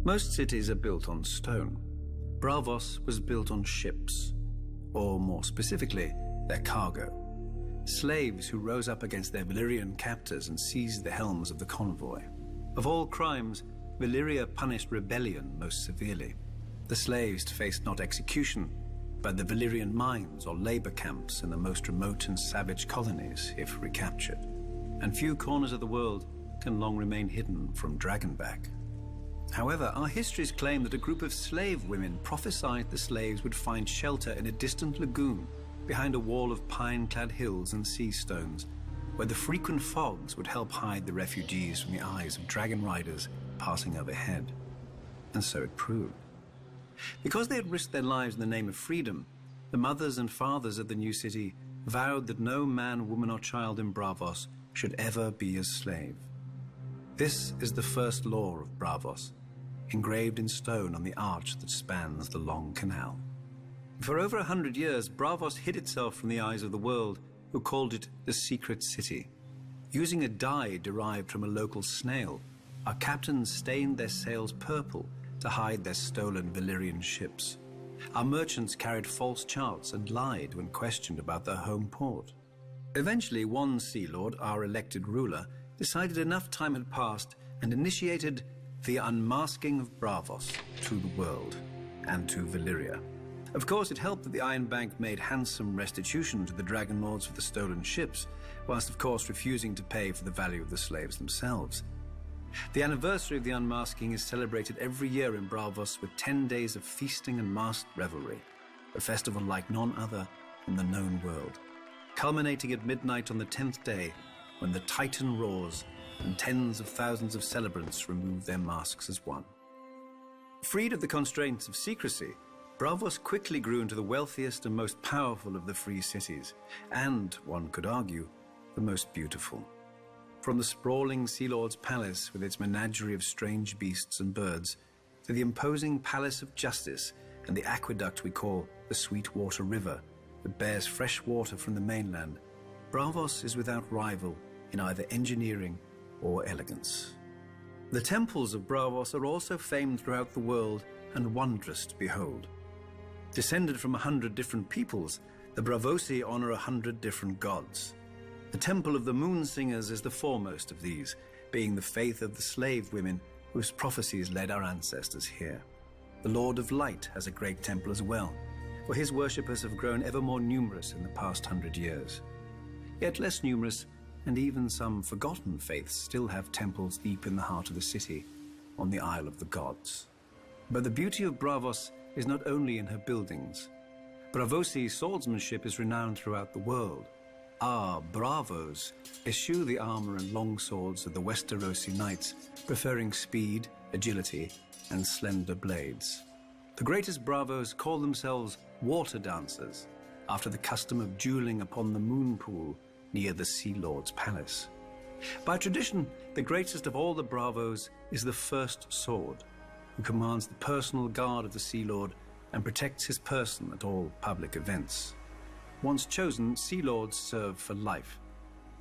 Most cities are built on stone. Braavos was built on ships, or more specifically, their cargo. Slaves who rose up against their Valyrian captors and seized the helms of the convoy. Of all crimes, Valyria punished rebellion most severely. The slaves faced not execution, but the Valyrian mines or labor camps in the most remote and savage colonies if recaptured. And few corners of the world can long remain hidden from Dragonback. However, our histories claim that a group of slave women prophesied the slaves would find shelter in a distant lagoon behind a wall of pine-clad hills and sea stones, where the frequent fogs would help hide the refugees from the eyes of dragon riders passing overhead. And so it proved. Because they had risked their lives in the name of freedom, the mothers and fathers of the new city vowed that no man, woman, or child in Braavos should ever be a slave. This is the first law of Braavos, engraved in stone on the arch that spans the long canal. For over 100 years, Braavos hid itself from the eyes of the world, who called it the Secret City. Using a dye derived from a local snail, our captains stained their sails purple to hide their stolen Valyrian ships. Our merchants carried false charts and lied when questioned about their home port. Eventually, one Sea Lord, our elected ruler, decided enough time had passed and initiated the unmasking of Braavos to the world and to Valyria. Of course, it helped that the Iron Bank made handsome restitution to the Dragon Lords for the stolen ships, whilst of course refusing to pay for the value of the slaves themselves. The anniversary of the unmasking is celebrated every year in Braavos with 10 days of feasting and masked revelry, a festival like none other in the known world, culminating at midnight on the 10th day when the Titan roars and tens of thousands of celebrants remove their masks as one. Freed of the constraints of secrecy, Braavos quickly grew into the wealthiest and most powerful of the free cities, and, one could argue, the most beautiful. From the sprawling Sea Lord's palace with its menagerie of strange beasts and birds, to the imposing Palace of Justice and the aqueduct we call the Sweetwater River that bears fresh water from the mainland, Braavos is without rival in either engineering or elegance. The temples of Braavos are also famed throughout the world and wondrous to behold. Descended from 100 different peoples, the Braavosi honor 100 different gods. The Temple of the Moon Singers is the foremost of these, being the faith of the slave women whose prophecies led our ancestors here. The Lord of Light has a great temple as well, for his worshippers have grown ever more numerous in the past 100 years. Yet less numerous, and even some forgotten faiths still have temples deep in the heart of the city, on the Isle of the Gods. But the beauty of Braavos is not only in her buildings. Braavosi swordsmanship is renowned throughout the world. Our bravos eschew the armor and long swords of the Westerosi knights, preferring speed, agility, and slender blades. The greatest bravos call themselves water dancers, after the custom of dueling upon the moon pool near the Sea Lord's palace. By tradition, the greatest of all the bravos is the First Sword, who commands the personal guard of the Sea Lord and protects his person at all public events. Once chosen, Sea Lords serve for life.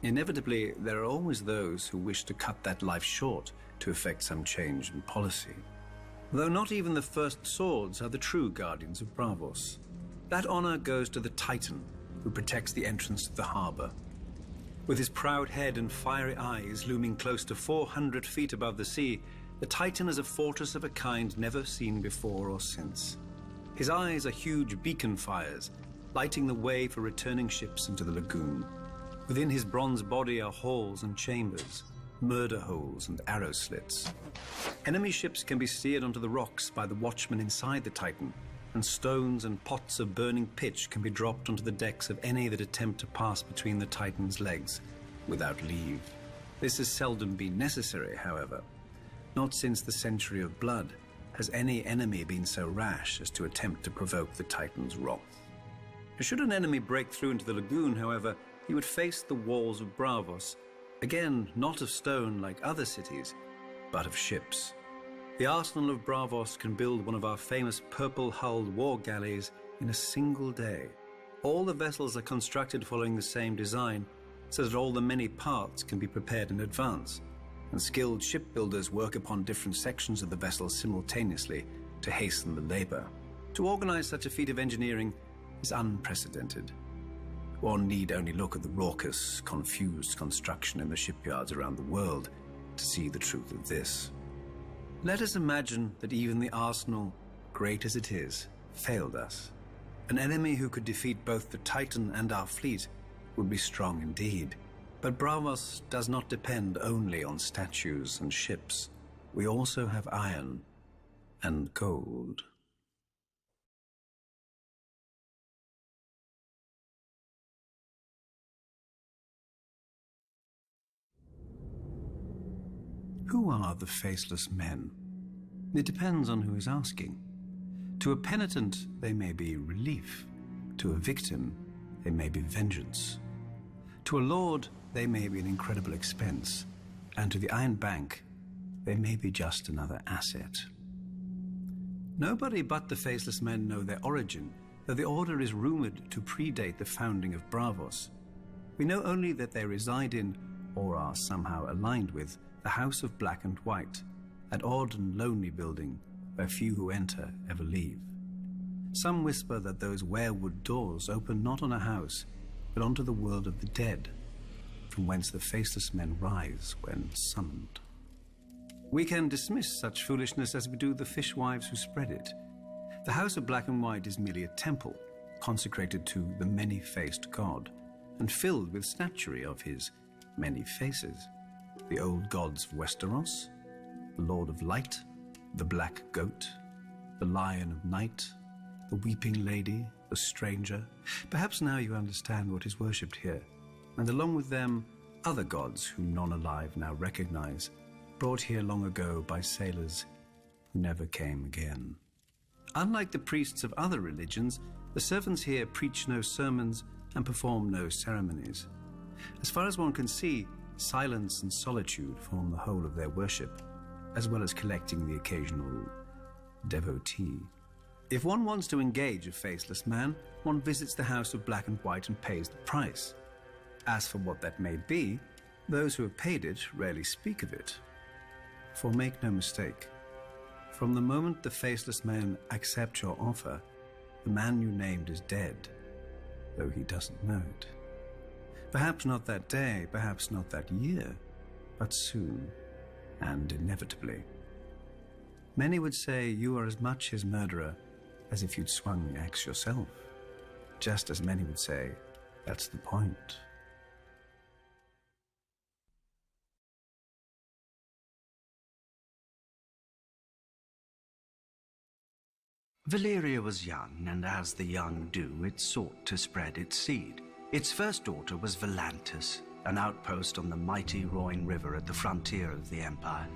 Inevitably, there are always those who wish to cut that life short to effect some change in policy. Though not even the First Swords are the true guardians of Braavos. That honor goes to the Titan, who protects the entrance to the harbor. With his proud head and fiery eyes looming close to 400 feet above the sea, the Titan is a fortress of a kind never seen before or since. His eyes are huge beacon fires, lighting the way for returning ships into the lagoon. Within his bronze body are halls and chambers, murder holes and arrow slits. Enemy ships can be steered onto the rocks by the watchmen inside the Titan, and stones and pots of burning pitch can be dropped onto the decks of any that attempt to pass between the Titan's legs without leave. This has seldom been necessary, however. Not since the Century of Blood has any enemy been so rash as to attempt to provoke the Titan's wrath. Should an enemy break through into the lagoon, however, he would face the walls of Braavos, again not of stone like other cities, but of ships. The arsenal of Braavos can build one of our famous purple-hulled war galleys in a single day. All the vessels are constructed following the same design, so that all the many parts can be prepared in advance, and skilled shipbuilders work upon different sections of the vessel simultaneously to hasten the labor. To organize such a feat of engineering is unprecedented. One need only look at the raucous, confused construction in the shipyards around the world to see the truth of this. Let us imagine that even the arsenal, great as it is, failed us. An enemy who could defeat both the Titan and our fleet would be strong indeed. But Braavos does not depend only on statues and ships. We also have iron and gold. Who are the faceless men? It depends on who is asking. To a penitent, they may be relief. To a victim, they may be vengeance. To a lord, they may be an incredible expense. And to the Iron Bank, they may be just another asset. Nobody but the faceless men know their origin, though the order is rumored to predate the founding of Braavos. We know only that they reside in, or are somehow aligned with, the House of Black and White, that odd and lonely building where few who enter ever leave. Some whisper that those weirwood doors open not on a house, but onto the world of the dead, from whence the faceless men rise when summoned. We can dismiss such foolishness as we do the fishwives who spread it. The House of Black and White is merely a temple, consecrated to the many-faced god, and filled with statuary of his many faces. The old gods of Westeros, the Lord of Light, the Black Goat, the Lion of Night, the Weeping Lady, the Stranger. Perhaps now you understand what is worshipped here, and along with them, other gods whom none alive now recognize, brought here long ago by sailors who never came again. Unlike the priests of other religions, the servants here preach no sermons and perform no ceremonies. As far as one can see, silence and solitude form the whole of their worship, as well as collecting the occasional devotee. If one wants to engage a faceless man, one visits the House of Black and White and pays the price. As for what that may be, those who have paid it rarely speak of it. For make no mistake, from the moment the faceless men accept your offer, the man you named is dead, though he doesn't know it. Perhaps not that day, perhaps not that year, but soon and inevitably. Many would say you are as much his murderer as if you'd swung the axe yourself, just as many would say that's the point. Valyria was young, and as the young do, it sought to spread its seed. Its first daughter was Volantis, an outpost on the mighty Roine River at the frontier of the Empire.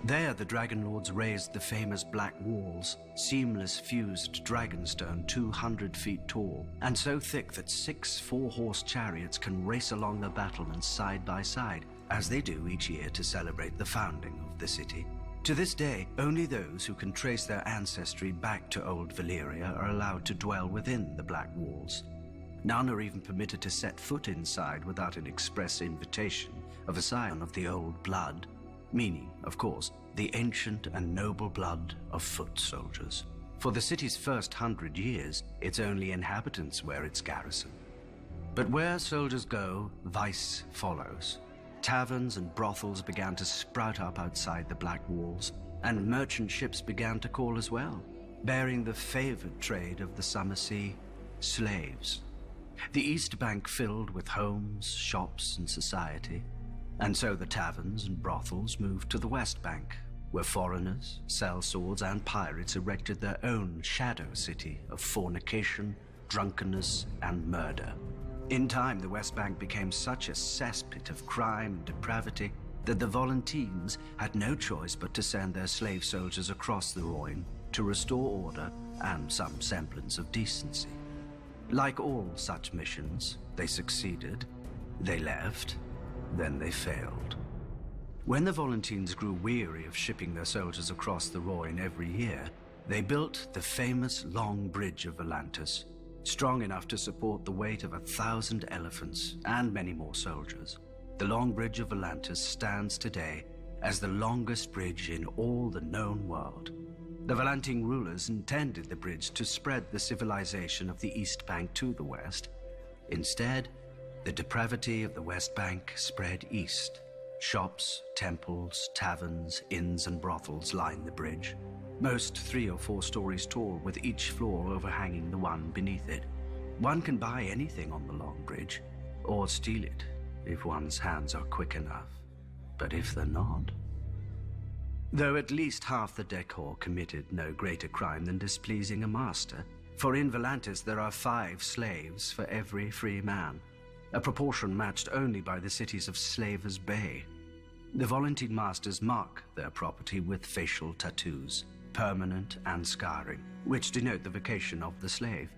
There the Dragon Lords raised the famous Black Walls, seamless fused dragonstone 200 feet tall, and so thick that 6 four-horse chariots can race along the battlements side by side, as they do each year to celebrate the founding of the city. To this day, only those who can trace their ancestry back to old Valyria are allowed to dwell within the Black Walls. None are even permitted to set foot inside without an express invitation of a scion of the old blood, meaning, of course, the ancient and noble blood of foot soldiers. For the city's first 100 years, its only inhabitants were its garrison. But where soldiers go, vice follows. Taverns and brothels began to sprout up outside the Black Walls, and merchant ships began to call as well, bearing the favored trade of the summer sea, slaves. The East Bank filled with homes, shops, and society, and so the taverns and brothels moved to the West Bank, where foreigners, sellswords, and pirates erected their own shadow city of fornication, drunkenness, and murder. In time, the West Bank became such a cesspit of crime and depravity that the Volantines had no choice but to send their slave soldiers across the Roine to restore order and some semblance of decency. Like all such missions, they succeeded, they left, then they failed. When the Volantines grew weary of shipping their soldiers across the Roine every year, they built the famous Long Bridge of Volantis, strong enough to support the weight of 1,000 elephants and many more soldiers. The Long Bridge of Volantis stands today as the longest bridge in all the known world. The Valanting rulers intended the bridge to spread the civilization of the East Bank to the west. Instead, the depravity of the West Bank spread east. Shops, temples, taverns, inns, and brothels line the bridge, most 3 or 4 stories tall, with each floor overhanging the one beneath it. One can buy anything on the long bridge, or steal it, if one's hands are quick enough. But if they're not... Though at least half the decor committed no greater crime than displeasing a master, for in Volantis there are 5 slaves for every free man, a proportion matched only by the cities of Slavers Bay. The volunteer masters mark their property with facial tattoos, permanent and scarring, which denote the vocation of the slave.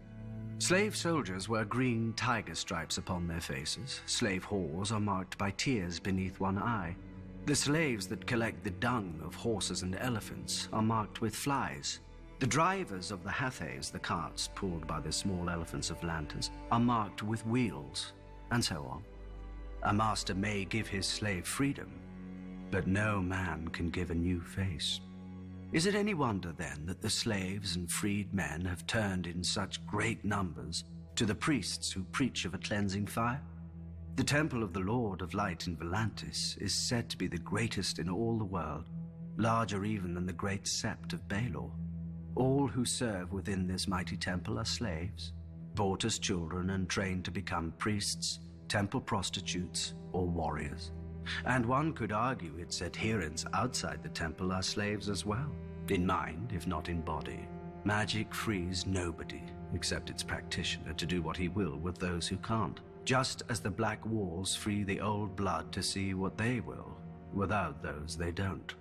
Slave soldiers wear green tiger stripes upon their faces. Slave whores are marked by tears beneath one eye. The slaves that collect the dung of horses and elephants are marked with flies. The drivers of the hathays, the carts pulled by the small elephants of Lantas, are marked with wheels, and so on. A master may give his slave freedom, but no man can give a new face. Is it any wonder, then, that the slaves and freed men have turned in such great numbers to the priests who preach of a cleansing fire? The temple of the Lord of Light in Volantis is said to be the greatest in all the world, larger even than the great sept of Baelor. All who serve within this mighty temple are slaves, bought as children and trained to become priests, temple prostitutes, or warriors. And one could argue its adherents outside the temple are slaves as well, in mind if not in body. Magic frees nobody except its practitioner to do what he will with those who can't, just as the black walls free the old blood to see what they will. Without those they don't.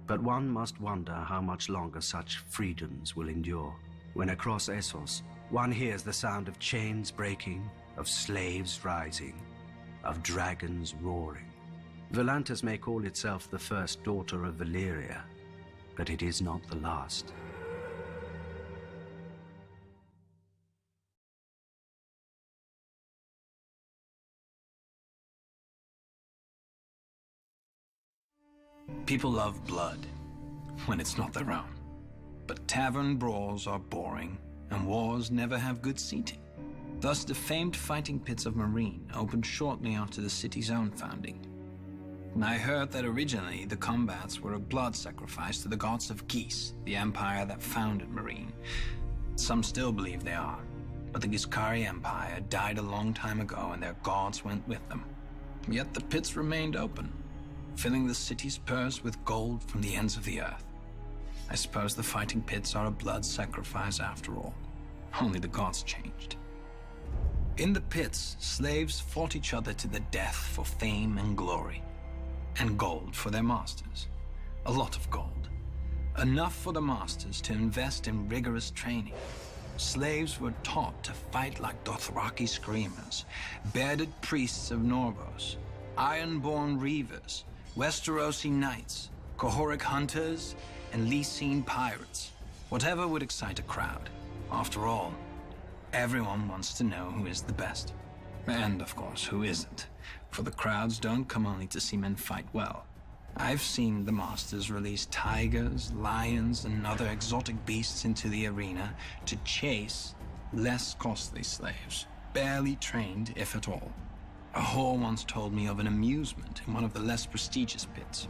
But one must wonder how much longer such freedoms will endure, when across Essos one hears the sound of chains breaking, of slaves rising, of dragons roaring. Volantis may call itself the first daughter of Valyria, but it is not the last. People love blood, when it's not their own. But tavern brawls are boring, and wars never have good seating. Thus the famed fighting pits of Marine opened shortly after the city's own founding. And I heard that originally the combats were a blood sacrifice to the gods of Geese, the empire that founded Marine. Some still believe they are, but the Giscari Empire died a long time ago and their gods went with them. Yet the pits remained open, filling the city's purse with gold from the ends of the earth. I suppose the fighting pits are a blood sacrifice after all. Only the gods changed. In the pits, slaves fought each other to the death for fame and glory. And gold for their masters. A lot of gold. Enough for the masters to invest in rigorous training. Slaves were taught to fight like Dothraki screamers, bearded priests of Norvos, iron-born reavers, Westerosi knights, Kohoric hunters, and Lysine pirates. Whatever would excite a crowd. After all, everyone wants to know who is the best. And, of course, who isn't. For the crowds don't come only to see men fight well. I've seen the masters release tigers, lions, and other exotic beasts into the arena to chase less costly slaves, barely trained, if at all. A whore once told me of an amusement in one of the less prestigious pits.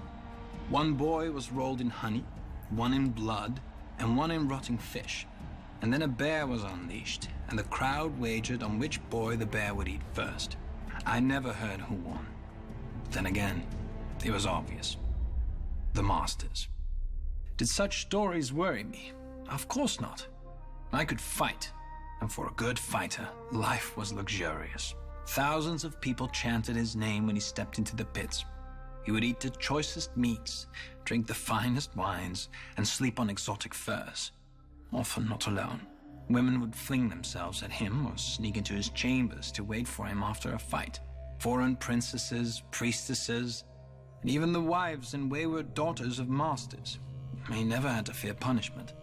One boy was rolled in honey, one in blood, and one in rotting fish. And then a bear was unleashed, and the crowd wagered on which boy the bear would eat first. I never heard who won. Then again, it was obvious. The masters. Did such stories worry me? Of course not. I could fight, and for a good fighter, life was luxurious. Thousands of people chanted his name when he stepped into the pits. He would eat the choicest meats, drink the finest wines, and sleep on exotic furs. Often not alone. Women would fling themselves at him or sneak into his chambers to wait for him after a fight. Foreign princesses, priestesses, and even the wives and wayward daughters of masters. He never had to fear punishment.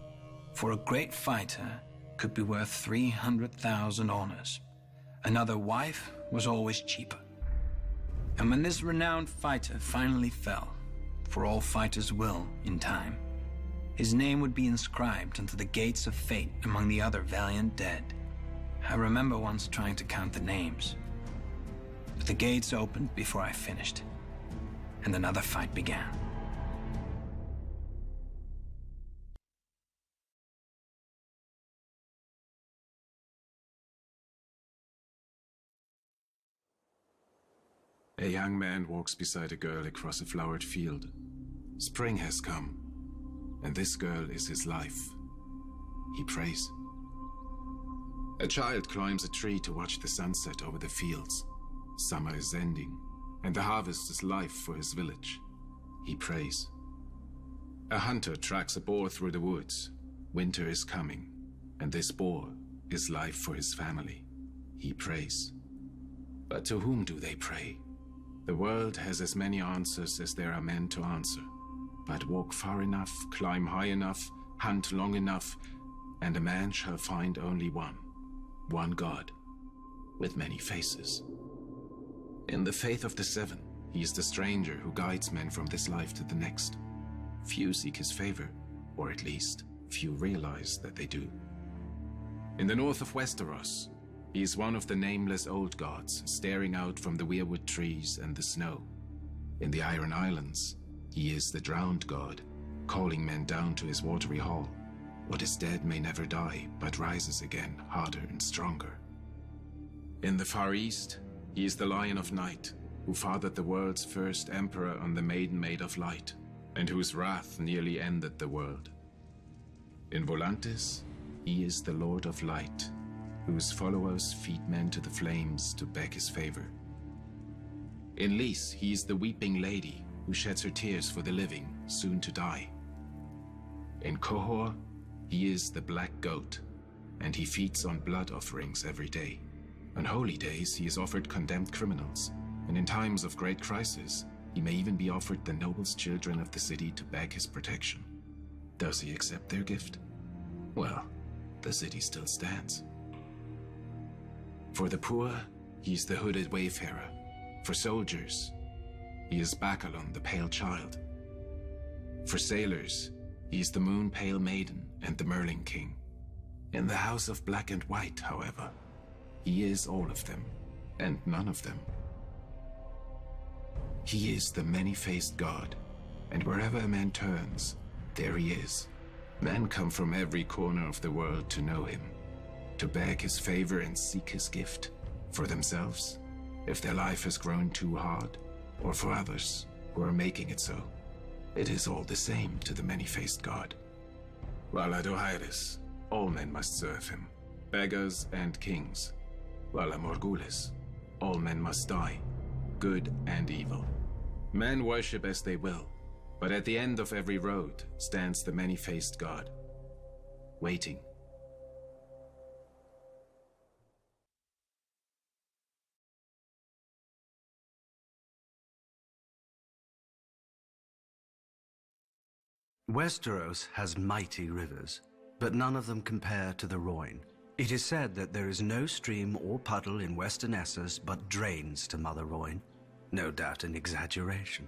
For a great fighter could be worth 300,000 honors. Another wife was always cheaper. And when this renowned fighter finally fell, for all fighters will, in time. His name would be inscribed into the gates of fate among the other valiant dead. I remember once trying to count the names, but the gates opened before I finished, and another fight began. A young man walks beside a girl across a flowered field. Spring has come, and this girl is his life. He prays. A child climbs a tree to watch the sunset over the fields. Summer is ending, and the harvest is life for his village. He prays. A hunter tracks a boar through the woods. Winter is coming, and this boar is life for his family. He prays. But to whom do they pray? The world has as many answers as there are men to answer. But walk far enough, climb high enough, hunt long enough, and a man shall find only one God, with many faces. In the faith of the seven, he is the stranger who guides men from this life to the next. Few seek his favor, or at least, few realize that they do. In the north of Westeros, he is one of the nameless old gods, staring out from the weirwood trees and the snow. In the Iron Islands, he is the drowned god, calling men down to his watery hall. What is dead may never die, but rises again, harder and stronger. In the Far East, he is the Lion of Night, who fathered the world's first emperor on the Maiden Maid of Light, and whose wrath nearly ended the world. In Volantis, he is the Lord of Light, whose followers feed men to the flames to beg his favor. In Lys, he is the Weeping Lady, who sheds her tears for the living, soon to die. In Qohor, he is the Black Goat, and he feeds on blood offerings every day. On holy days, he is offered condemned criminals, and in times of great crisis, he may even be offered the noblest children of the city to beg his protection. Does he accept their gift? Well, the city still stands. For the poor, he is the hooded wayfarer. For soldiers, he is Bacalon, the pale child. For sailors, he is the moon pale maiden and the Merling King. In the house of black and white, however, he is all of them, and none of them. He is the many-faced god, and wherever a man turns, there he is. Men come from every corner of the world to know him, to beg his favor and seek his gift, for themselves, if their life has grown too hard, or for others who are making it so. It is all the same to the many-faced god. While at Dohaeris, all men must serve him, beggars and kings. While at Morghulis, all men must die, good and evil. Men worship as they will, but at the end of every road stands the many-faced god, waiting. Westeros has mighty rivers, but none of them compare to the Rhoyne. It is said that there is no stream or puddle in western Essos but drains to Mother Rhoyne. No doubt an exaggeration.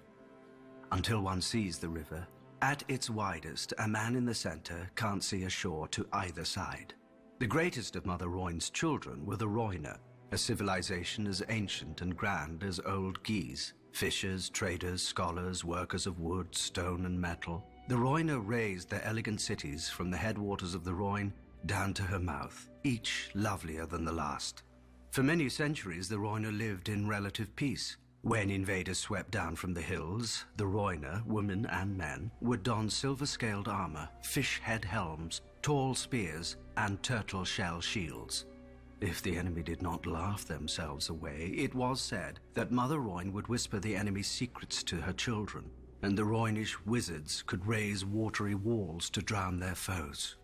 Until one sees the river, at its widest, a man in the center can't see a shore to either side. The greatest of Mother Rhoyne's children were the Rhoynar, a civilization as ancient and grand as old Guise. Fishers, traders, scholars, workers of wood, stone and metal. The Rhoynar raised their elegant cities from the headwaters of the Rhoyne down to her mouth, each lovelier than the last. For many centuries, the Rhoynar lived in relative peace. When invaders swept down from the hills, the Rhoynar, women and men, would don silver-scaled armor, fish-head helms, tall spears, and turtle-shell shields. If the enemy did not laugh themselves away, it was said that Mother Rhoyne would whisper the enemy's secrets to her children, and the Rhoynish wizards could raise watery walls to drown their foes.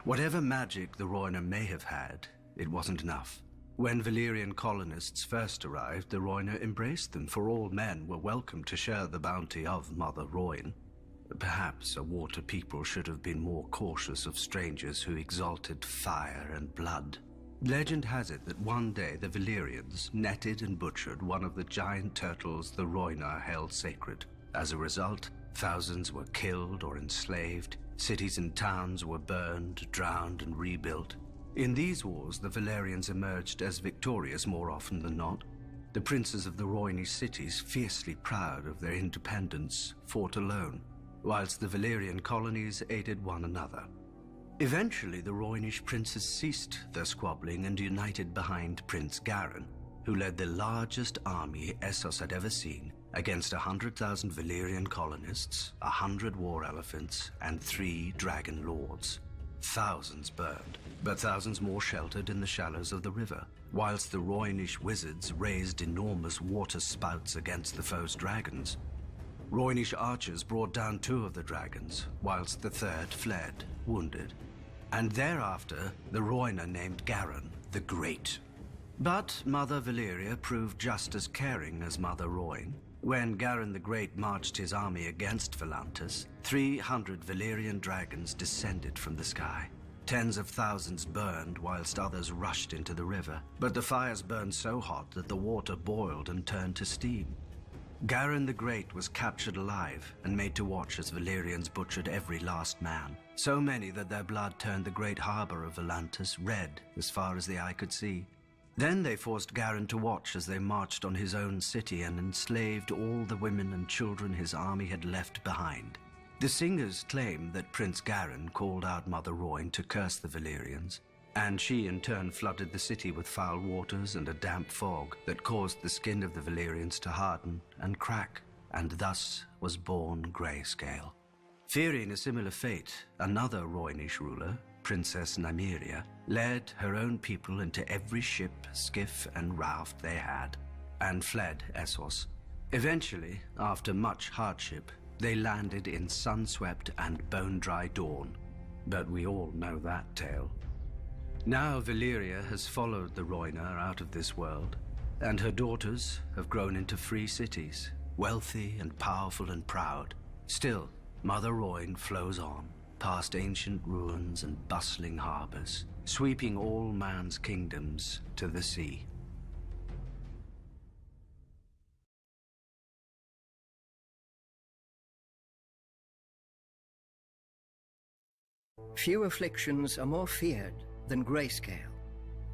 Whatever magic the Rhoynar may have had, it wasn't enough. When Valyrian colonists first arrived, the Rhoynar embraced them, for all men were welcome to share the bounty of Mother Rhoyne. Perhaps a water people should have been more cautious of strangers who exalted fire and blood. Legend has it that one day the Valyrians netted and butchered one of the giant turtles the Rhoynar held sacred. As a result, Thousands were killed or enslaved. Cities and towns were burned, drowned, and rebuilt. In these wars, the Valerians emerged as victorious more often than not. The princes of the Rhoynish cities, fiercely proud of their independence, fought alone, whilst the Valerian colonies aided one another. Eventually, the Rhoynish princes ceased their squabbling and united behind Prince Garin, who led the largest army Essos had ever seen, against 100,000 Valyrian colonists, 100 war elephants, and 3 dragon lords. Thousands burned, but thousands more sheltered in the shallows of the river, whilst the Rhoynish wizards raised enormous water spouts against the foe's dragons. Rhoynish archers brought down 2 of the dragons, whilst the 3rd fled, wounded. And thereafter, the Rhoynar named Garin the Great. But Mother Valyria proved just as caring as Mother Rhoyne. When Garin the Great marched his army against Volantis, 300 Valyrian dragons descended from the sky. Tens of thousands burned whilst others rushed into the river, but the fires burned so hot that the water boiled and turned to steam. Garin the Great was captured alive and made to watch as Valyrians butchered every last man, so many that their blood turned the great harbor of Volantis red as far as the eye could see. Then they forced Garin to watch as they marched on his own city and enslaved all the women and children his army had left behind. The singers claim that Prince Garin called out Mother Rhoyne to curse the Valyrians, and she in turn flooded the city with foul waters and a damp fog that caused the skin of the Valyrians to harden and crack, and thus was born Grayscale. Fearing a similar fate, another Rhoynish ruler, Princess Nymeria, led her own people into every ship, skiff, and raft they had, and fled Essos. Eventually, after much hardship, they landed in sun-swept and bone-dry Dawn. But we all know that tale. Now Valyria has followed the Rhoynar out of this world, and her daughters have grown into free cities, wealthy and powerful and proud. Still, Mother Rhoyne flows on, past ancient ruins and bustling harbors, sweeping all man's kingdoms to the sea. Few afflictions are more feared than Grayscale,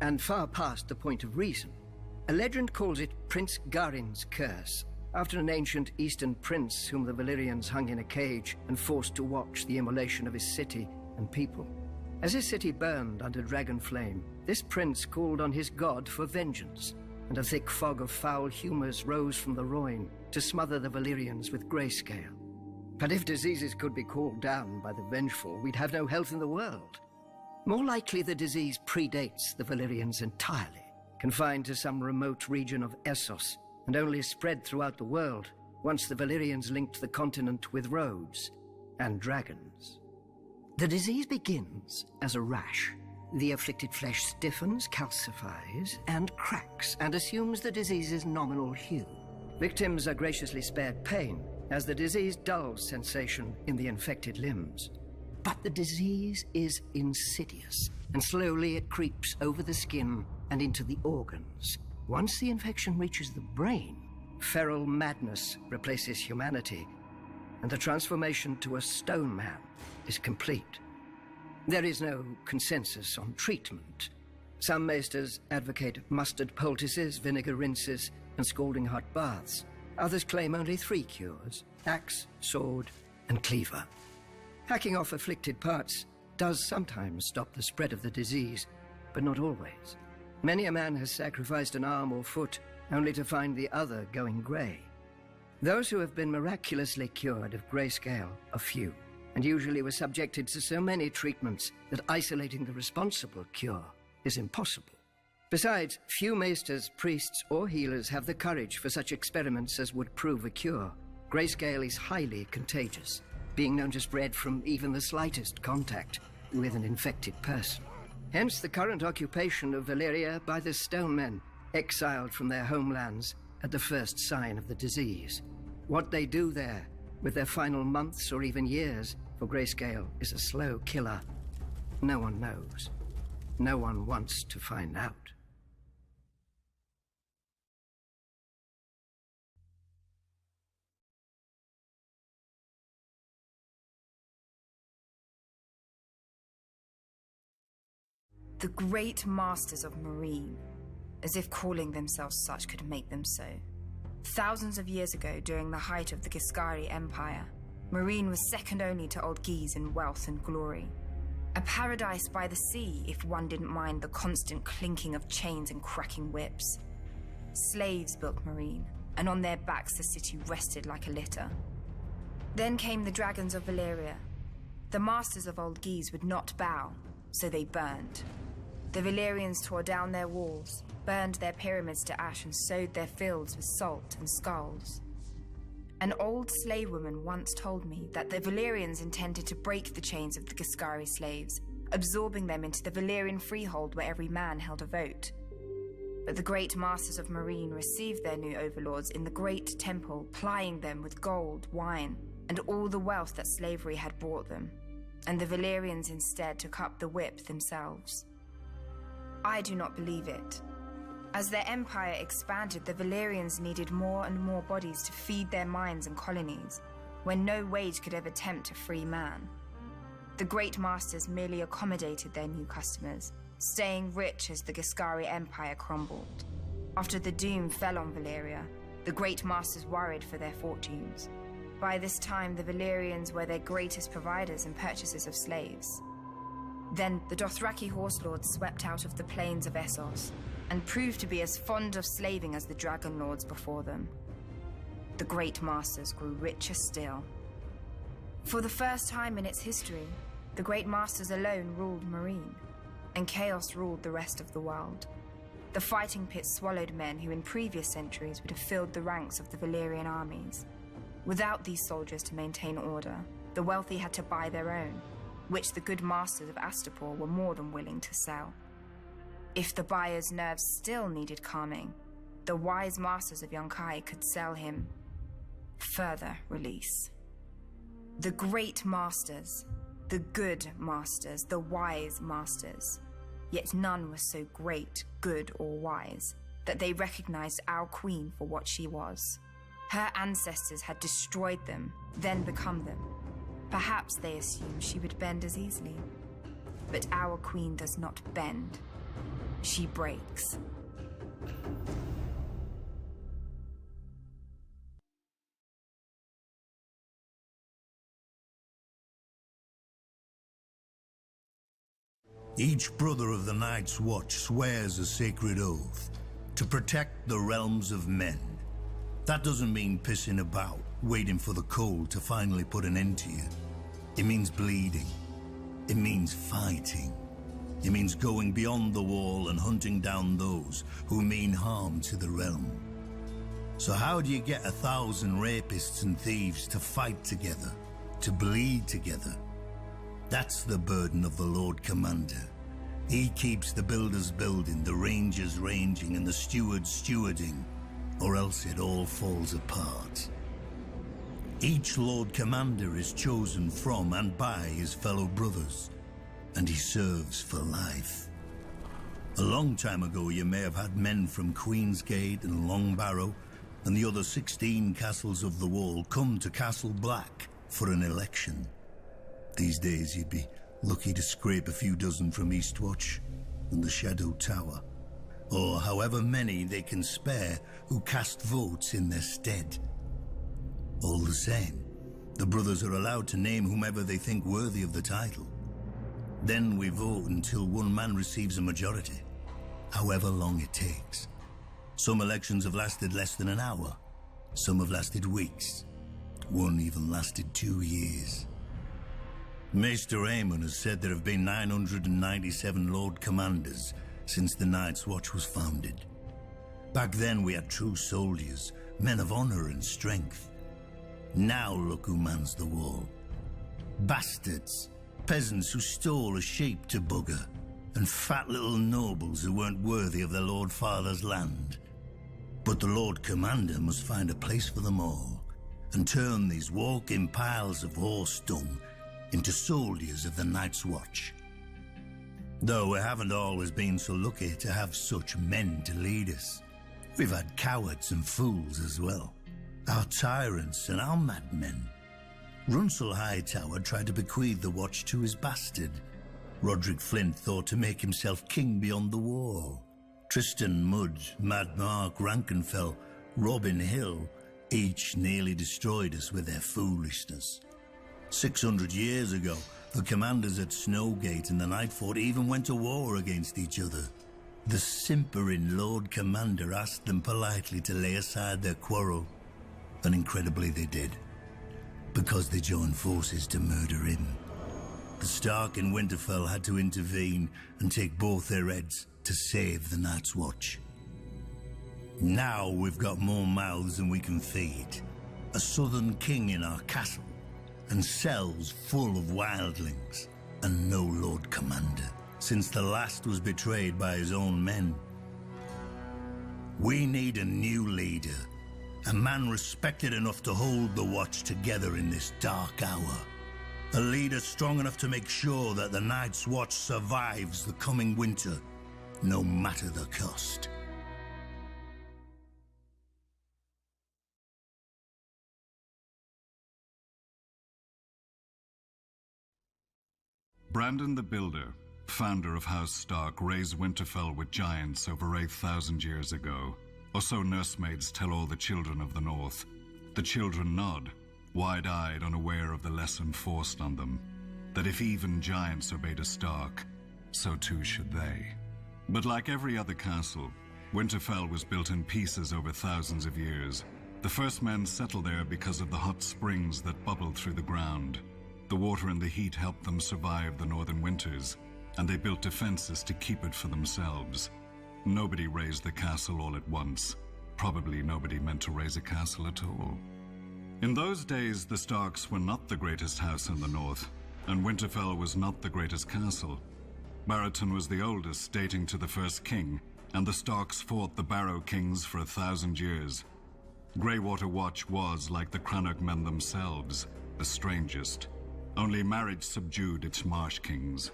and far past the point of reason. A legend calls it Prince Garin's curse, after an ancient eastern prince whom the Valyrians hung in a cage and forced to watch the immolation of his city and people. As his city burned under dragon flame, this prince called on his god for vengeance, and a thick fog of foul humors rose from the Rhoyne to smother the Valyrians with Grayscale. But if diseases could be called down by the vengeful, we'd have no health in the world. More likely the disease predates the Valyrians entirely, confined to some remote region of Essos, and only spread throughout the world once the Valyrians linked the continent with roads and dragons. The disease begins as a rash. The afflicted flesh stiffens, calcifies, and cracks, and assumes the disease's nominal hue. Victims are graciously spared pain, as the disease dulls sensation in the infected limbs. But the disease is insidious, and slowly it creeps over the skin and into the organs. Once the infection reaches the brain, feral madness replaces humanity, and the transformation to a stone man is complete. There is no consensus on treatment. Some maesters advocate mustard poultices, vinegar rinses, and scalding hot baths. Others claim only 3 cures: axe, sword, and cleaver. Hacking off afflicted parts does sometimes stop the spread of the disease, but not always. Many a man has sacrificed an arm or foot only to find the other going grey. Those who have been miraculously cured of Grayscale are few, and usually were subjected to so many treatments that isolating the responsible cure is impossible. Besides, few maesters, priests, or healers have the courage for such experiments as would prove a cure. Grayscale is highly contagious, being known to spread from even the slightest contact with an infected person. Hence the current occupation of Valyria by the Stonemen, exiled from their homelands at the first sign of the disease. What they do there, with their final months or even years, for Grayscale is a slow killer. No one knows. No one wants to find out. The Great Masters of Marine, as if calling themselves such could make them so. Thousands of years ago, during the height of the Giscari Empire, Marine was second only to Old Guise in wealth and glory. A paradise by the sea, if one didn't mind the constant clinking of chains and cracking whips. Slaves built Marine, and on their backs the city rested like a litter. Then came the dragons of Valyria. The masters of Old Guise would not bow, so they burned. The Valyrians tore down their walls, burned their pyramids to ash, and sowed their fields with salt and skulls. An old slave woman once told me that the Valyrians intended to break the chains of the Giscari slaves, absorbing them into the Valyrian freehold where every man held a vote. But the great masters of Marine received their new overlords in the great temple, plying them with gold, wine, and all the wealth that slavery had brought them, and the Valyrians instead took up the whip themselves. I do not believe it. As their empire expanded, the Valyrians needed more and more bodies to feed their mines and colonies, when no wage could ever tempt a free man. The great masters merely accommodated their new customers, staying rich as the Giscari Empire crumbled. After the doom fell on Valyria, the great masters worried for their fortunes. By this time, the Valyrians were their greatest providers and purchasers of slaves. Then the Dothraki horse lords swept out of the plains of Essos, and proved to be as fond of slaving as the dragon lords before them. The great masters grew richer still. For the first time in its history, the great masters alone ruled Marine, and chaos ruled the rest of the world. The fighting pits swallowed men who in previous centuries would have filled the ranks of the Valyrian armies. Without these soldiers to maintain order, the wealthy had to buy their own, which the good masters of Astapor were more than willing to sell. If the buyer's nerves still needed calming, the wise masters of Yunkai could sell him further release. The great masters, the good masters, the wise masters. Yet none was so great, good, or wise that they recognized our queen for what she was. Her ancestors had destroyed them, then become them. Perhaps they assumed she would bend as easily. But our queen does not bend. She breaks. Each brother of the Night's Watch swears a sacred oath to protect the realms of men. That doesn't mean pissing about, waiting for the cold to finally put an end to you. It means bleeding. It means fighting. It means going beyond the wall and hunting down those who mean harm to the realm. So how do you get 1,000 rapists and thieves to fight together, to bleed together? That's the burden of the Lord Commander. He keeps the builders building, the rangers ranging, and the stewards stewarding, or else it all falls apart. Each Lord Commander is chosen from and by his fellow brothers, and he serves for life. A long time ago, you may have had men from Queensgate and Longbarrow and the other 16 castles of the Wall come to Castle Black for an election. These days, you'd be lucky to scrape a few dozen from Eastwatch and the Shadow Tower, or however many they can spare who cast votes in their stead. All the same, the brothers are allowed to name whomever they think worthy of the title. Then we vote until one man receives a majority, however long it takes. Some elections have lasted less than an hour. Some have lasted weeks. One even lasted 2 years. Maester Aemon has said there have been 997 Lord Commanders since the Night's Watch was founded. Back then we had true soldiers, men of honor and strength. Now look who mans the wall. Bastards. Peasants who stole a sheep to bugger, and fat little nobles who weren't worthy of their Lord Father's land. But the Lord Commander must find a place for them all, and turn these walking piles of horse dung into soldiers of the Night's Watch. Though we haven't always been so lucky to have such men to lead us. We've had cowards and fools as well, our tyrants and our madmen. Runsel Hightower tried to bequeath the watch to his bastard, Roderick Flint thought to make himself king beyond the wall. Tristan, Mudge, Mad Mark, Rankenfell, Robin Hill, each nearly destroyed us with their foolishness. 600 years ago, the commanders at Snowgate and the Nightfort even went to war against each other. The simpering Lord Commander asked them politely to lay aside their quarrel, and incredibly they did, because they joined forces to murder him. The Stark and Winterfell had to intervene and take both their heads to save the Night's Watch. Now we've got more mouths than we can feed, a southern king in our castle, and cells full of wildlings, and no Lord Commander, since the last was betrayed by his own men. We need a new leader, a man respected enough to hold the Watch together in this dark hour. A leader strong enough to make sure that the Night's Watch survives the coming winter, no matter the cost. Brandon the Builder, founder of House Stark, raised Winterfell with giants over 8,000 years ago. Or so nursemaids tell all the children of the North. The children nod, wide-eyed, unaware of the lesson forced on them, that if even giants obeyed a Stark, so too should they. But like every other castle, Winterfell was built in pieces over thousands of years. The first men settled there because of the hot springs that bubbled through the ground. The water and the heat helped them survive the northern winters, and they built defenses to keep it for themselves. Nobody raised the castle all at once. Probably nobody meant to raise a castle at all. In those days, the Starks were not the greatest house in the north, and Winterfell was not the greatest castle. Barristan was the oldest, dating to the first king, and the Starks fought the Barrow kings for 1,000 years. Greywater Watch was, like the Crannoch men themselves, the strangest. Only marriage subdued its marsh kings.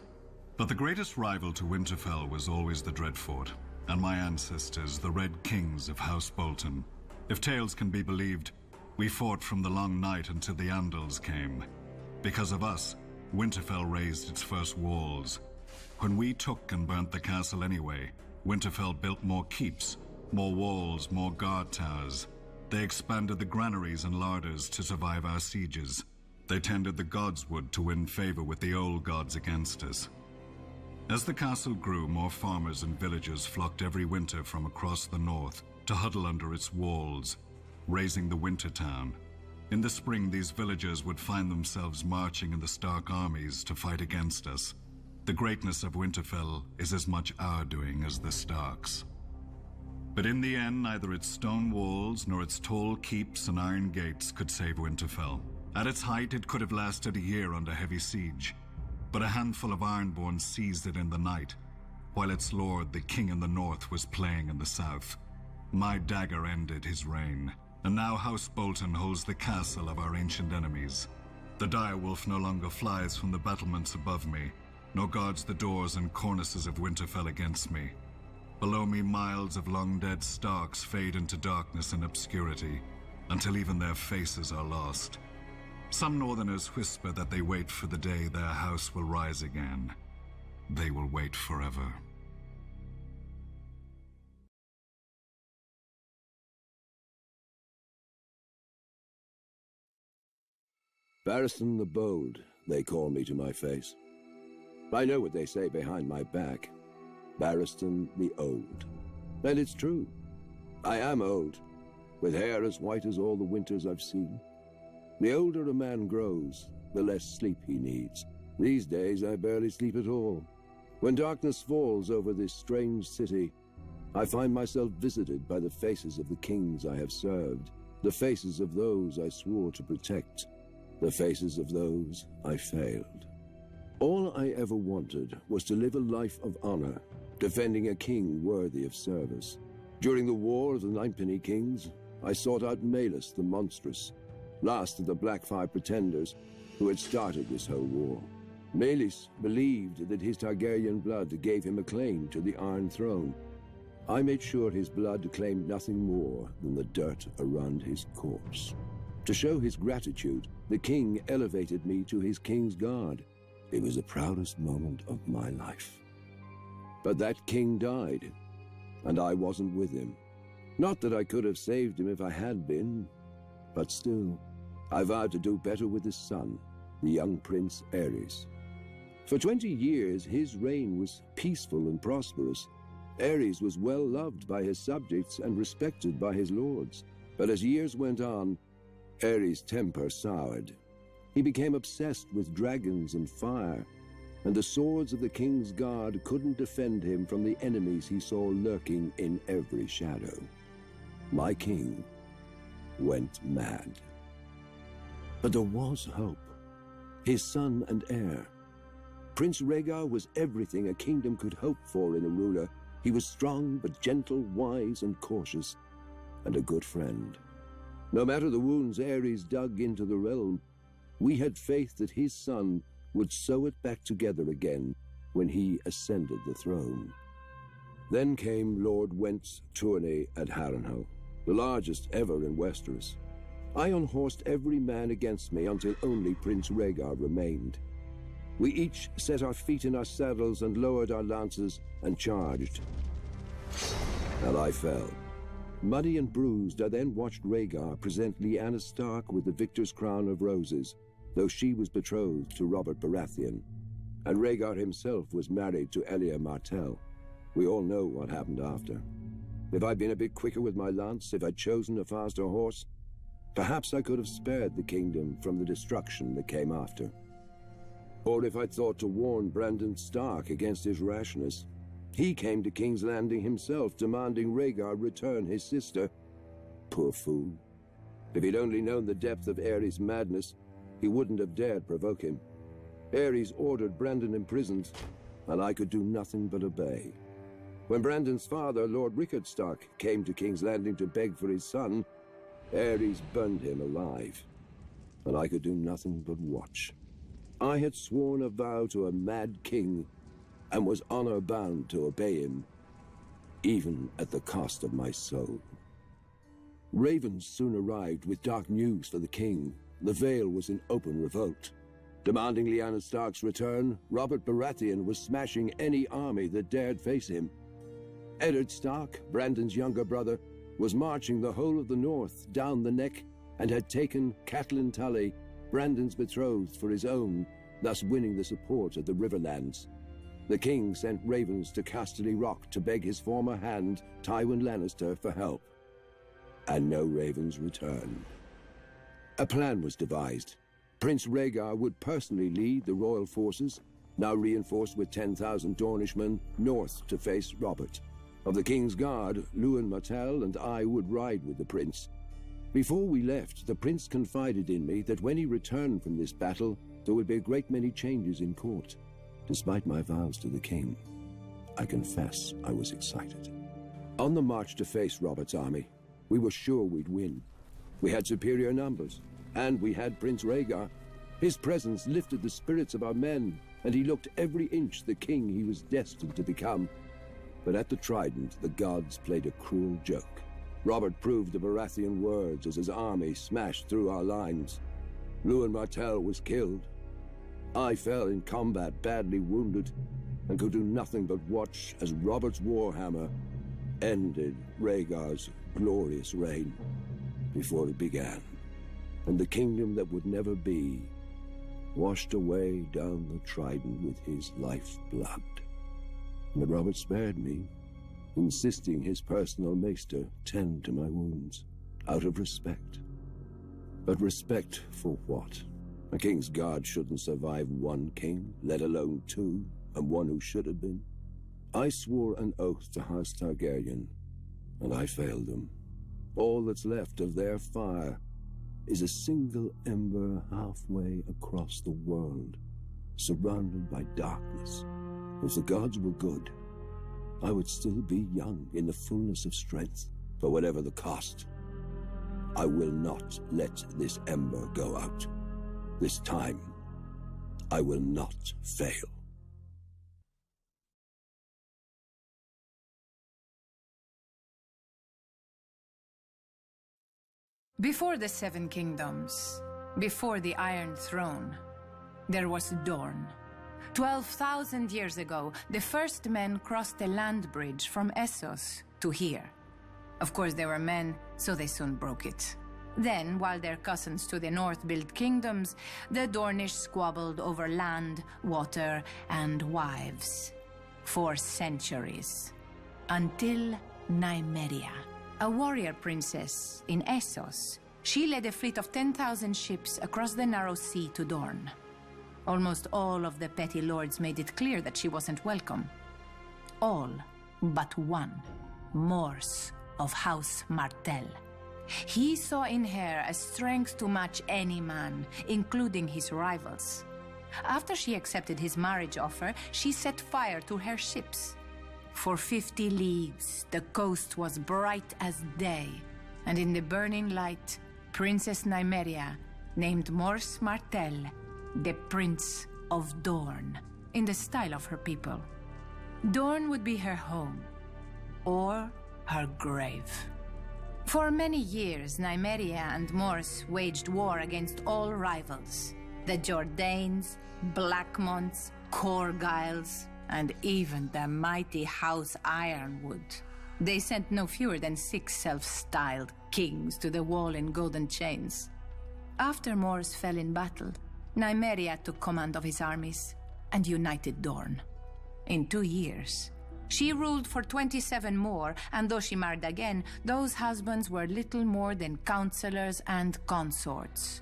But the greatest rival to Winterfell was always the Dreadfort, and my ancestors, the Red Kings of House Bolton. If tales can be believed, we fought from the long night until the Andals came. Because of us, Winterfell raised its first walls. When we took and burnt the castle anyway, Winterfell built more keeps, more walls, more guard towers. They expanded the granaries and larders to survive our sieges. They tended the godswood to win favor with the old gods against us. As the castle grew, more farmers and villagers flocked every winter from across the north to huddle under its walls, raising the winter town. In the spring, these villagers would find themselves marching in the Stark armies to fight against us. The greatness of Winterfell is as much our doing as the Starks. But in the end, neither its stone walls nor its tall keeps and iron gates could save Winterfell. At its height, it could have lasted a year under heavy siege, but a handful of Ironborn seized it in the night, while its lord, the king in the north, was playing in the south. My dagger ended his reign, and now House Bolton holds the castle of our ancient enemies. The direwolf no longer flies from the battlements above me, nor guards the doors and cornices of Winterfell against me. Below me, miles of long-dead Starks fade into darkness and obscurity, until even their faces are lost. Some northerners whisper that they wait for the day their house will rise again. They will wait forever. Barristan the Bold, they call me to my face. I know what they say behind my back. Barristan the Old. And it's true. I am old, with hair as white as all the winters I've seen. The older a man grows, the less sleep he needs. These days, I barely sleep at all. When darkness falls over this strange city, I find myself visited by the faces of the kings I have served, the faces of those I swore to protect, the faces of those I failed. All I ever wanted was to live a life of honor, defending a king worthy of service. During the War of the Ninepenny Kings, I sought out Malus the Monstrous, last of the Blackfire pretenders who had started this whole war. Malus believed that his Targaryen blood gave him a claim to the Iron Throne. I made sure his blood claimed nothing more than the dirt around his corpse. To show his gratitude, the king elevated me to his king's guard. It was the proudest moment of my life. But that king died, and I wasn't with him. Not that I could have saved him if I had been, but still, I vowed to do better with his son, the young Prince Aerys. For 20 years, his reign was peaceful and prosperous. Aerys was well loved by his subjects and respected by his lords. But as years went on, Aerys' temper soured. He became obsessed with dragons and fire, and the swords of the king's guard couldn't defend him from the enemies he saw lurking in every shadow. My king went mad. But there was hope. His son and heir. Prince Rhaegar was everything a kingdom could hope for in a ruler. He was strong but gentle, wise and cautious, and a good friend. No matter the wounds Aerys dug into the realm, we had faith that his son would sew it back together again when he ascended the throne. Then came Lord Went's tourney at Harrenhal, the largest ever in Westeros. I unhorsed every man against me until only Prince Rhaegar remained. We each set our feet in our saddles and lowered our lances and charged. And I fell. Muddy and bruised, I then watched Rhaegar present Lyanna Stark with the victor's crown of roses, though she was betrothed to Robert Baratheon, and Rhaegar himself was married to Elia Martell. We all know what happened after. If I'd been a bit quicker with my lance, if I'd chosen a faster horse, perhaps I could have spared the kingdom from the destruction that came after. Or if I'd thought to warn Brandon Stark against his rashness. He came to King's Landing himself, demanding Rhaegar return his sister. Poor fool. If he'd only known the depth of Aerys' madness, he wouldn't have dared provoke him. Aerys ordered Brandon imprisoned, and I could do nothing but obey. When Brandon's father, Lord Rickard Stark, came to King's Landing to beg for his son, Aerys burned him alive, and I could do nothing but watch. I had sworn a vow to a mad king, and was honor-bound to obey him, even at the cost of my soul. Ravens soon arrived with dark news for the king. The Vale was in open revolt. Demanding Lyanna Stark's return, Robert Baratheon was smashing any army that dared face him. Eddard Stark, Brandon's younger brother, was marching the whole of the north down the neck and had taken Catelyn Tully, Brandon's betrothed, for his own, thus winning the support of the Riverlands. The king sent ravens to Casterly Rock to beg his former hand, Tywin Lannister, for help. And no ravens returned. A plan was devised. Prince Rhaegar would personally lead the royal forces, now reinforced with 10,000 Dornishmen, north to face Robert. Of the king's guard, Lewin Martell and I would ride with the prince. Before we left, the prince confided in me that when he returned from this battle, there would be a great many changes in court. Despite my vows to the king, I confess I was excited. On the march to face Robert's army, we were sure we'd win. We had superior numbers, and we had Prince Rhaegar. His presence lifted the spirits of our men, and he looked every inch the king he was destined to become. But at the Trident, the gods played a cruel joke. Robert proved the Baratheon words as his army smashed through our lines. Lewin Martell was killed. I fell in combat, badly wounded, and could do nothing but watch as Robert's warhammer ended Rhaegar's glorious reign before it began, and the kingdom that would never be washed away down the Trident with his lifeblood. But Robert spared me, insisting his personal maester tend to my wounds, out of respect. But respect for what? A king's guard shouldn't survive one king, let alone two, and one who should have been. I swore an oath to House Targaryen, and I failed them. All that's left of their fire is a single ember halfway across the world, surrounded by darkness. If the gods were good, I would still be young in the fullness of strength, but whatever the cost, I will not let this ember go out. This time, I will not fail. Before the Seven Kingdoms, before the Iron Throne, there was Dorne, 12,000 years ago, the first men crossed a land bridge from Essos to here. Of course, they were men, so they soon broke it. Then, while their cousins to the north built kingdoms, the Dornish squabbled over land, water, and wives. For centuries. Until Nymeria, a warrior princess in Essos. She led a fleet of 10,000 ships across the narrow sea to Dorne. Almost all of the petty lords made it clear that she wasn't welcome. All but one, Mors of House Martell. He saw in her a strength to match any man, including his rivals. After she accepted his marriage offer, she set fire to her ships. For 50 leagues, the coast was bright as day, and in the burning light, Princess Nymeria named Mors Martell the Prince of Dorne, in the style of her people. Dorne would be her home, or her grave. For many years, Nymeria and Mors waged war against all rivals. The Jordanes, Blackmonts, Corgyles, and even the mighty House Ironwood. They sent no fewer than 6 self-styled kings to the wall in golden chains. After Mors fell in battle, Nymeria took command of his armies and united Dorne. In 2 years, she ruled for 27 more, and though she married again, those husbands were little more than counselors and consorts.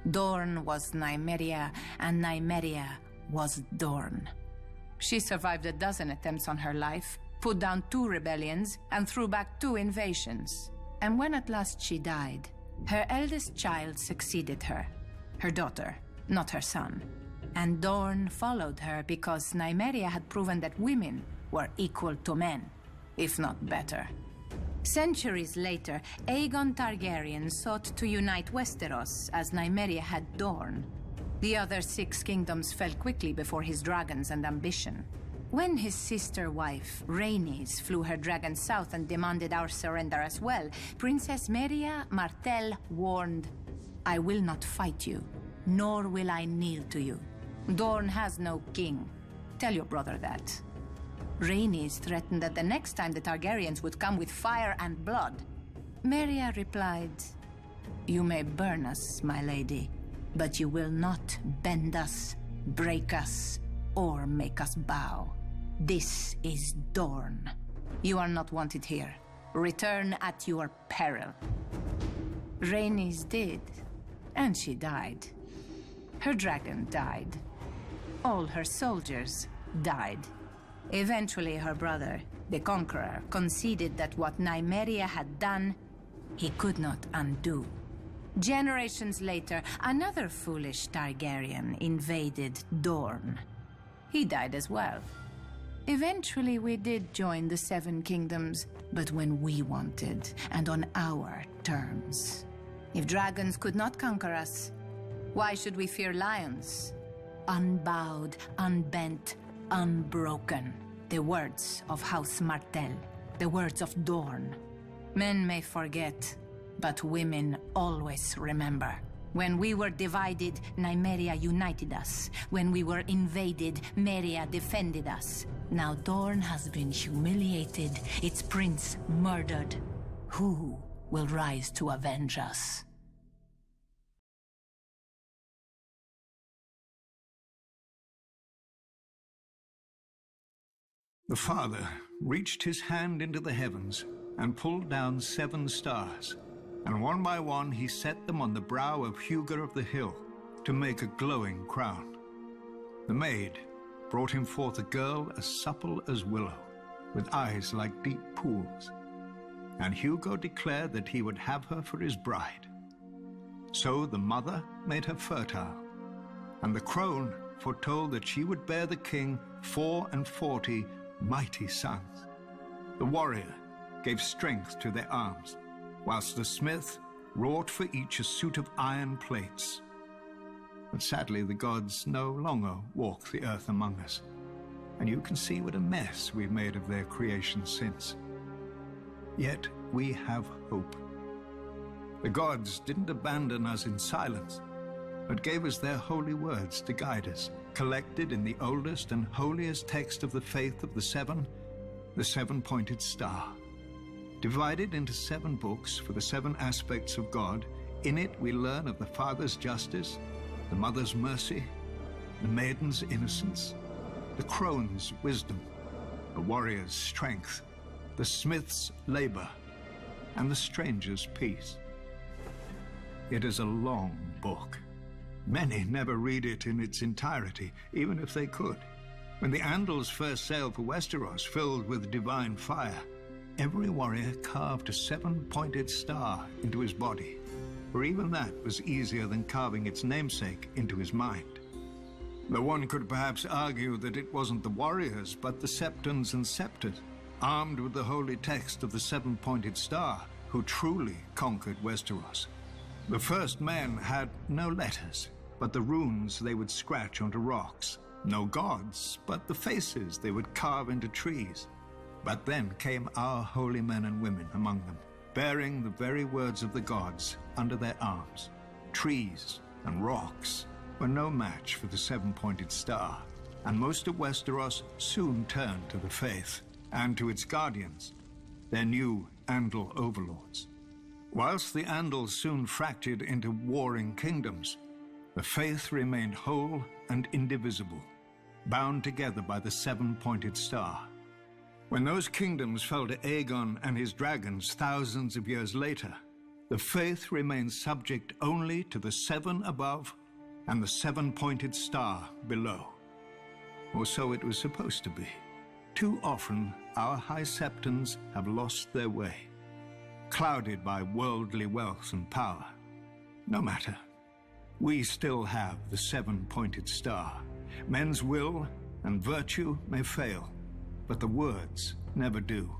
Dorne was Nymeria, and Nymeria was Dorne. She survived a dozen attempts on her life, put down 2 rebellions, and threw back 2 invasions. And when at last she died, her eldest child succeeded her, her daughter, not her son. And Dorne followed her because Nymeria had proven that women were equal to men, if not better. Centuries later, Aegon Targaryen sought to unite Westeros as Nymeria had Dorne. The other 6 kingdoms fell quickly before his dragons and ambition. When his sister-wife, Rhaenys, flew her dragon south and demanded our surrender as well, Princess Meria Martell warned, "I will not fight you, nor will I kneel to you. Dorne has no king. Tell your brother that." Rhaenys threatened that the next time the Targaryens would come with fire and blood. Meria replied, "You may burn us, my lady, but you will not bend us, break us, or make us bow. This is Dorne. You are not wanted here. Return at your peril." Rhaenys did, and she died. Her dragon died. All her soldiers died. Eventually, her brother, the Conqueror, conceded that what Nymeria had done, he could not undo. Generations later, another foolish Targaryen invaded Dorne. He died as well. Eventually, we did join the 7 kingdoms, but when we wanted, and on our terms. If dragons could not conquer us, why should we fear lions? Unbowed, unbent, unbroken. The words of House Martell, the words of Dorne. Men may forget, but women always remember. When we were divided, Nymeria united us. When we were invaded, Meria defended us. Now Dorne has been humiliated, its prince murdered. Who will rise to avenge us? The father reached his hand into the heavens and pulled down 7 stars, and one by one he set them on the brow of Huger of the Hill to make a glowing crown. The maid brought him forth a girl as supple as willow, with eyes like deep pools, and Hugo declared that he would have her for his bride. So the mother made her fertile, and the crone foretold that she would bear the king 44 mighty sons. The warrior gave strength to their arms, whilst the smith wrought for each a suit of iron plates. But sadly, the gods no longer walk the earth among us, and you can see what a mess we've made of their creation since. Yet we have hope. The gods didn't abandon us in silence. but gave us their holy words to guide us, collected in the oldest and holiest text of the faith of the seven-pointed star. Divided into 7 books for the 7 aspects of God, in it we learn of the Father's justice, the Mother's mercy, the Maiden's innocence, the Crone's wisdom, the warrior's strength, the smith's labor, and the stranger's peace. It is a long book. Many never read it in its entirety, even if they could. When the Andals first sailed for Westeros filled with divine fire, every warrior carved a 7-pointed star into his body, for even that was easier than carving its namesake into his mind. Though one could perhaps argue that it wasn't the warriors, but the septons and septors, armed with the holy text of the 7-pointed star, who truly conquered Westeros. The first men had no letters, but the runes they would scratch onto rocks. No gods, but the faces they would carve into trees. But then came our holy men and women among them, bearing the very words of the gods under their arms. Trees and rocks were no match for the 7-pointed star, and most of Westeros soon turned to the faith and to its guardians, their new Andal overlords. Whilst the Andals soon fractured into warring kingdoms, the faith remained whole and indivisible, bound together by the 7-pointed star. When those kingdoms fell to Aegon and his dragons thousands of years later, the faith remained subject only to the 7 above and the 7-pointed star below. Or so it was supposed to be. Too often, our High Septons have lost their way, clouded by worldly wealth and power. No matter. We still have the 7-pointed star. Men's will and virtue may fail, but the words never do.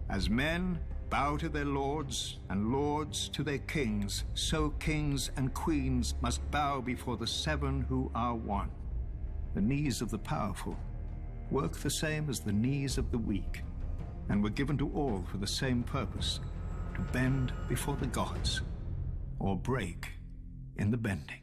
As men bow to their lords and lords to their kings, so kings and queens must bow before the 7 who are one. The knees of the powerful work the same as the knees of the weak, and were given to all for the same purpose, to bend before the gods, or break in the bending.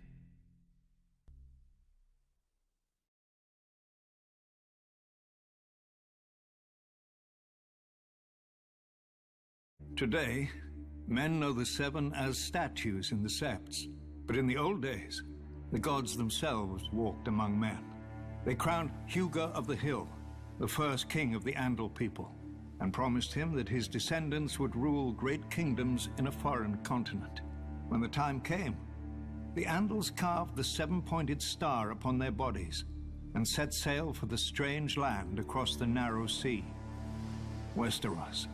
Today, men know the 7 as statues in the septs, but in the old days, the gods themselves walked among men. They crowned Hugo of the Hill, the first king of the Andal people, and promised him that his descendants would rule great kingdoms in a foreign continent. When the time came, the Andals carved the 7-pointed star upon their bodies and set sail for the strange land across the narrow sea, Westeros.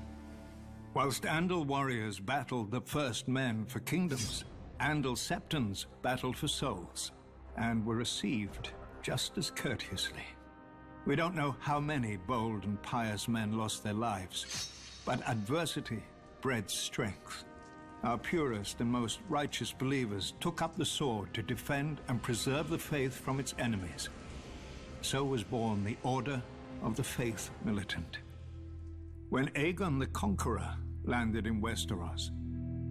Whilst Andal warriors battled the first men for kingdoms, Andal septons battled for souls, and were received just as courteously. We don't know how many bold and pious men lost their lives, but adversity bred strength. Our purest and most righteous believers took up the sword to defend and preserve the faith from its enemies. So was born the Order of the Faith Militant. When Aegon the Conqueror landed in Westeros,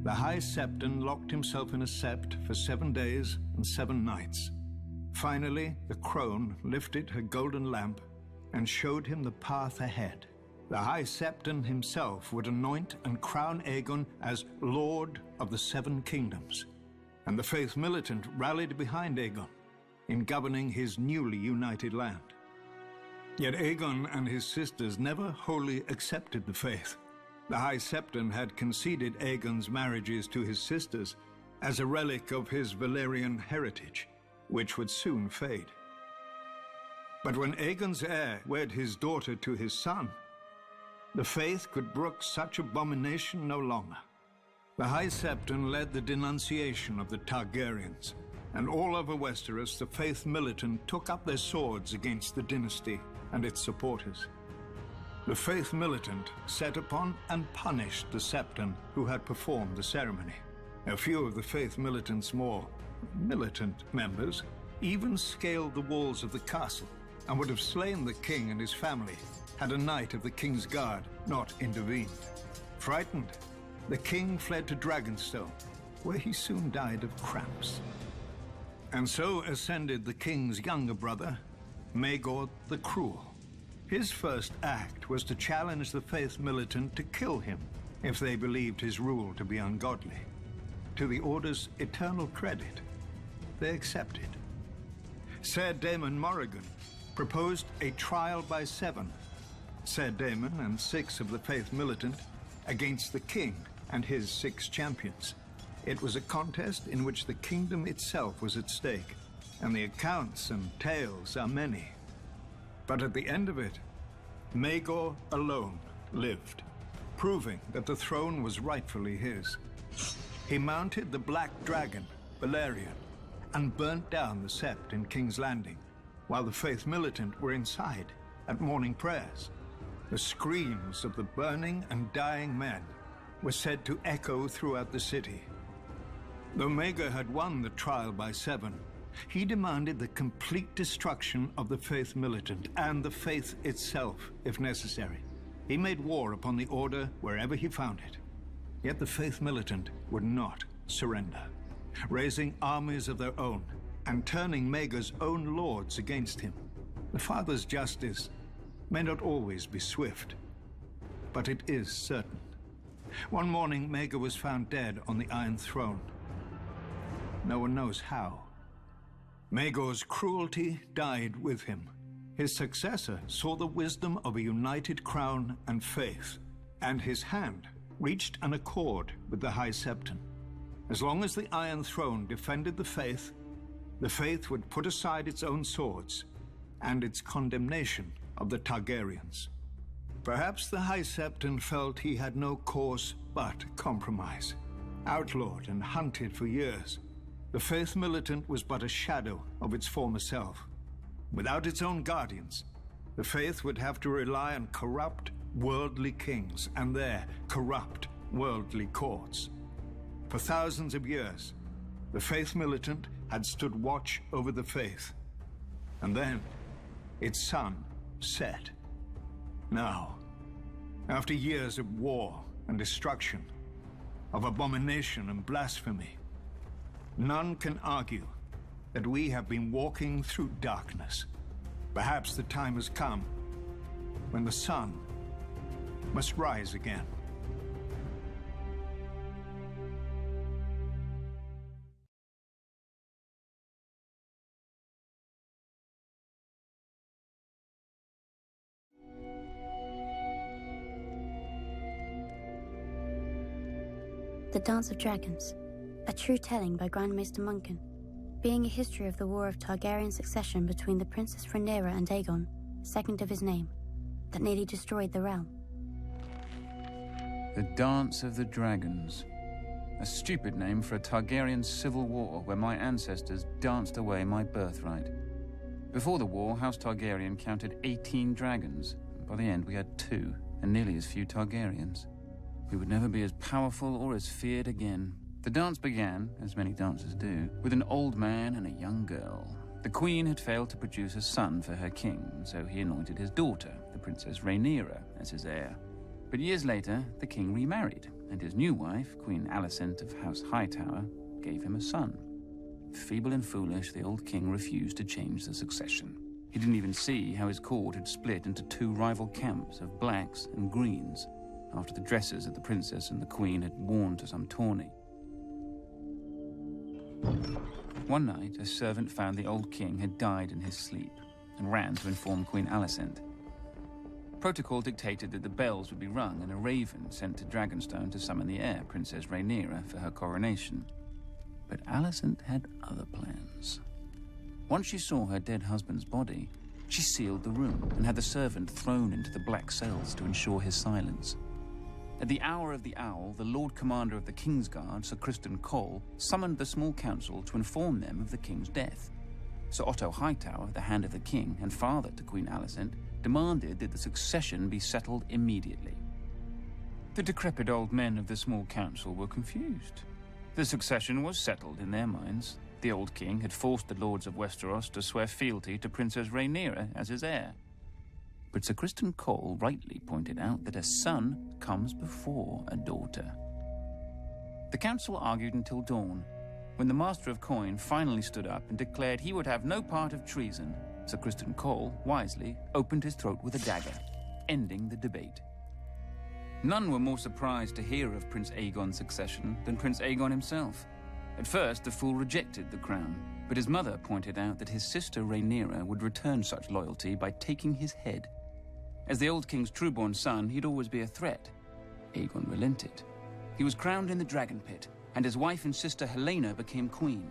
the High Septon locked himself in a sept for 7 days and 7 nights. Finally, the crone lifted her golden lamp and showed him the path ahead. The High Septon himself would anoint and crown Aegon as Lord of the 7 Kingdoms, and the Faith Militant rallied behind Aegon in governing his newly united land. Yet Aegon and his sisters never wholly accepted the faith. The High Septon had conceded Aegon's marriages to his sisters as a relic of his Valyrian heritage, which would soon fade. But when Aegon's heir wed his daughter to his son, the faith could brook such abomination no longer. The High Septon led the denunciation of the Targaryens, and all over Westeros the Faith Militant took up their swords against the dynasty and its supporters. The Faith Militant set upon and punished the Septon who had performed the ceremony. A few of the Faith Militant's more militant members even scaled the walls of the castle and would have slain the king and his family had a knight of the King's Guard not intervened. Frightened, the king fled to Dragonstone, where he soon died of cramps. And so ascended the king's younger brother, Maegor the Cruel. His first act was to challenge the faith militant to kill him if they believed his rule to be ungodly. To the Order's eternal credit, they accepted. Ser Daemon Morrigan proposed a trial by 7. Ser Daemon and 6 of the faith militant against the king and his 6 champions. It was a contest in which the kingdom itself was at stake, and the accounts and tales are many. But at the end of it, Maegor alone lived, proving that the throne was rightfully his. He mounted the Black Dragon, Balerion, and burnt down the Sept in King's Landing, while the faith militant were inside at morning prayers. The screams of the burning and dying men were said to echo throughout the city. Though Maegor had won the trial by 7, he demanded the complete destruction of the faith militant and the faith itself, if necessary. He made war upon the Order wherever he found it. Yet the faith militant would not surrender, raising armies of their own and turning Maegor's own lords against him. The Father's justice may not always be swift, but it is certain. One morning, Maegor was found dead on the Iron Throne. No one knows how. Maegor's cruelty died with him. His successor saw the wisdom of a united crown and faith, and his hand reached an accord with the High Septon. As long as the Iron Throne defended the faith would put aside its own swords and its condemnation of the Targaryens. Perhaps the High Septon felt he had no course but compromise. Outlawed and hunted for years, the faith militant was but a shadow of its former self. Without its own guardians, the faith would have to rely on corrupt, worldly kings and their corrupt, worldly courts. For thousands of years, the faith militant had stood watch over the faith. And then, its sun set. Now, after years of war and destruction, of abomination and blasphemy, none can argue that we have been walking through darkness. Perhaps the time has come when the sun must rise again. The Dance of Dragons, a true telling by Grand Maester Munkin, being a history of the war of Targaryen succession between the Princess Rhaenyra and Aegon, second of his name, that nearly destroyed the realm. The Dance of the Dragons. A stupid name for a Targaryen civil war where my ancestors danced away my birthright. Before the war, House Targaryen counted 18 dragons. By the end, we had 2, and nearly as few Targaryens. We would never be as powerful or as feared again. The dance began, as many dances do, with an old man and a young girl. The queen had failed to produce a son for her king, so he anointed his daughter, the Princess Rhaenyra, as his heir. But years later, the king remarried, and his new wife, Queen Alicent of House Hightower, gave him a son. Feeble and foolish, the old king refused to change the succession. He didn't even see how his court had split into 2 rival camps of blacks and greens, after the dresses that the princess and the queen had worn to some tourney. One night, a servant found the old king had died in his sleep and ran to inform Queen Alicent. Protocol dictated that the bells would be rung and a raven sent to Dragonstone to summon the heir, Princess Rhaenyra, for her coronation. But Alicent had other plans. Once she saw her dead husband's body, she sealed the room and had the servant thrown into the black cells to ensure his silence. At the hour of the owl, the Lord Commander of the Kingsguard, Sir Criston Cole, summoned the small council to inform them of the king's death. Sir Otto Hightower, the Hand of the King and father to Queen Alicent, demanded that the succession be settled immediately. The decrepit old men of the small council were confused. The succession was settled in their minds. The old king had forced the lords of Westeros to swear fealty to Princess Rhaenyra as his heir. But Sir Criston Cole rightly pointed out that a son comes before a daughter. The council argued until dawn, When the Master of Coin finally stood up and declared he would have no part of treason, Sir Criston Cole, wisely, opened his throat with a dagger, ending the debate. None were more surprised to hear of Prince Aegon's succession than Prince Aegon himself. At first, the fool rejected the crown, but his mother pointed out that his sister Rhaenyra would return such loyalty by taking his head. As the old king's true-born son, he'd always be a threat. Aegon relented. He was crowned in the Dragon Pit, and his wife and sister Helaena became queen.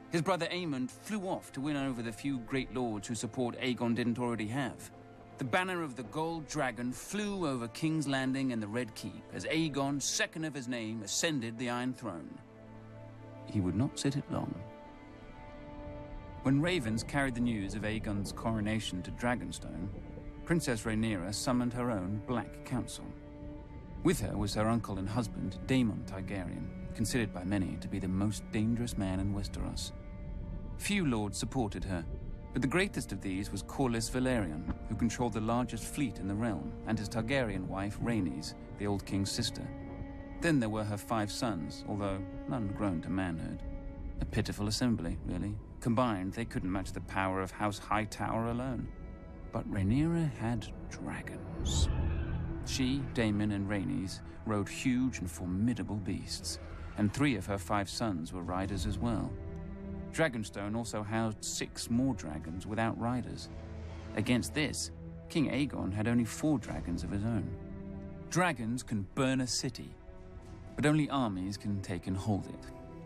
His brother Aemond flew off to win over the few great lords whose support Aegon didn't already have. The banner of the Gold Dragon flew over King's Landing and the Red Keep as Aegon, second of his name, ascended the Iron Throne. He would not sit it long. When ravens carried the news of Aegon's coronation to Dragonstone, Princess Rhaenyra summoned her own Black Council. With her was her uncle and husband, Daemon Targaryen, considered by many to be the most dangerous man in Westeros. Few lords supported her, but the greatest of these was Corlys Velaryon, who controlled the largest fleet in the realm, and his Targaryen wife, Rhaenys, the old king's sister. Then there were her 5 sons, although none grown to manhood. A pitiful assembly, really. Combined, they couldn't match the power of House Hightower alone. But Rhaenyra had dragons. She, Daemon, and Rhaenys rode huge and formidable beasts, and 3 of her 5 sons were riders as well. Dragonstone also housed 6 more dragons without riders. Against this, King Aegon had only 4 dragons of his own. Dragons can burn a city, but only armies can take and hold it.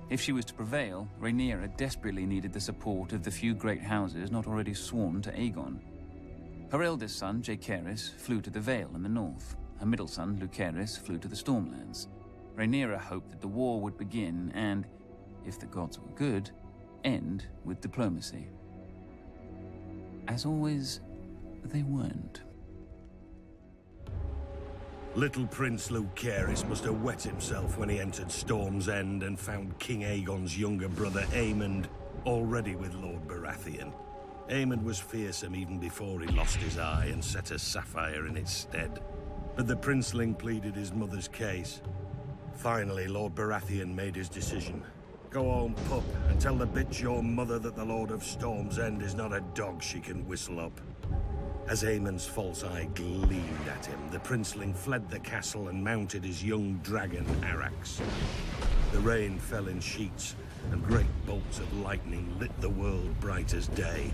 If she was to prevail, Rhaenyra desperately needed the support of the few great houses not already sworn to Aegon. Her eldest son, Jaehaerys, flew to the Vale in the north. Her middle son, Lucerys, flew to the Stormlands. Rhaenyra hoped that the war would begin and, if the gods were good, end with diplomacy. As always, they weren't. Little Prince Lucerys must have wet himself when he entered Storm's End and found King Aegon's younger brother Aemond already with Lord Baratheon. Aemond was fearsome even before he lost his eye and set a sapphire in its stead. But the princeling pleaded his mother's case. Finally, Lord Baratheon made his decision. Go home, pup, and tell the bitch your mother that the Lord of Storm's End is not a dog she can whistle up. As Aemond's false eye gleamed at him, the princeling fled the castle and mounted his young dragon, Arrax. The rain fell in sheets, and great bolts of lightning lit the world bright as day.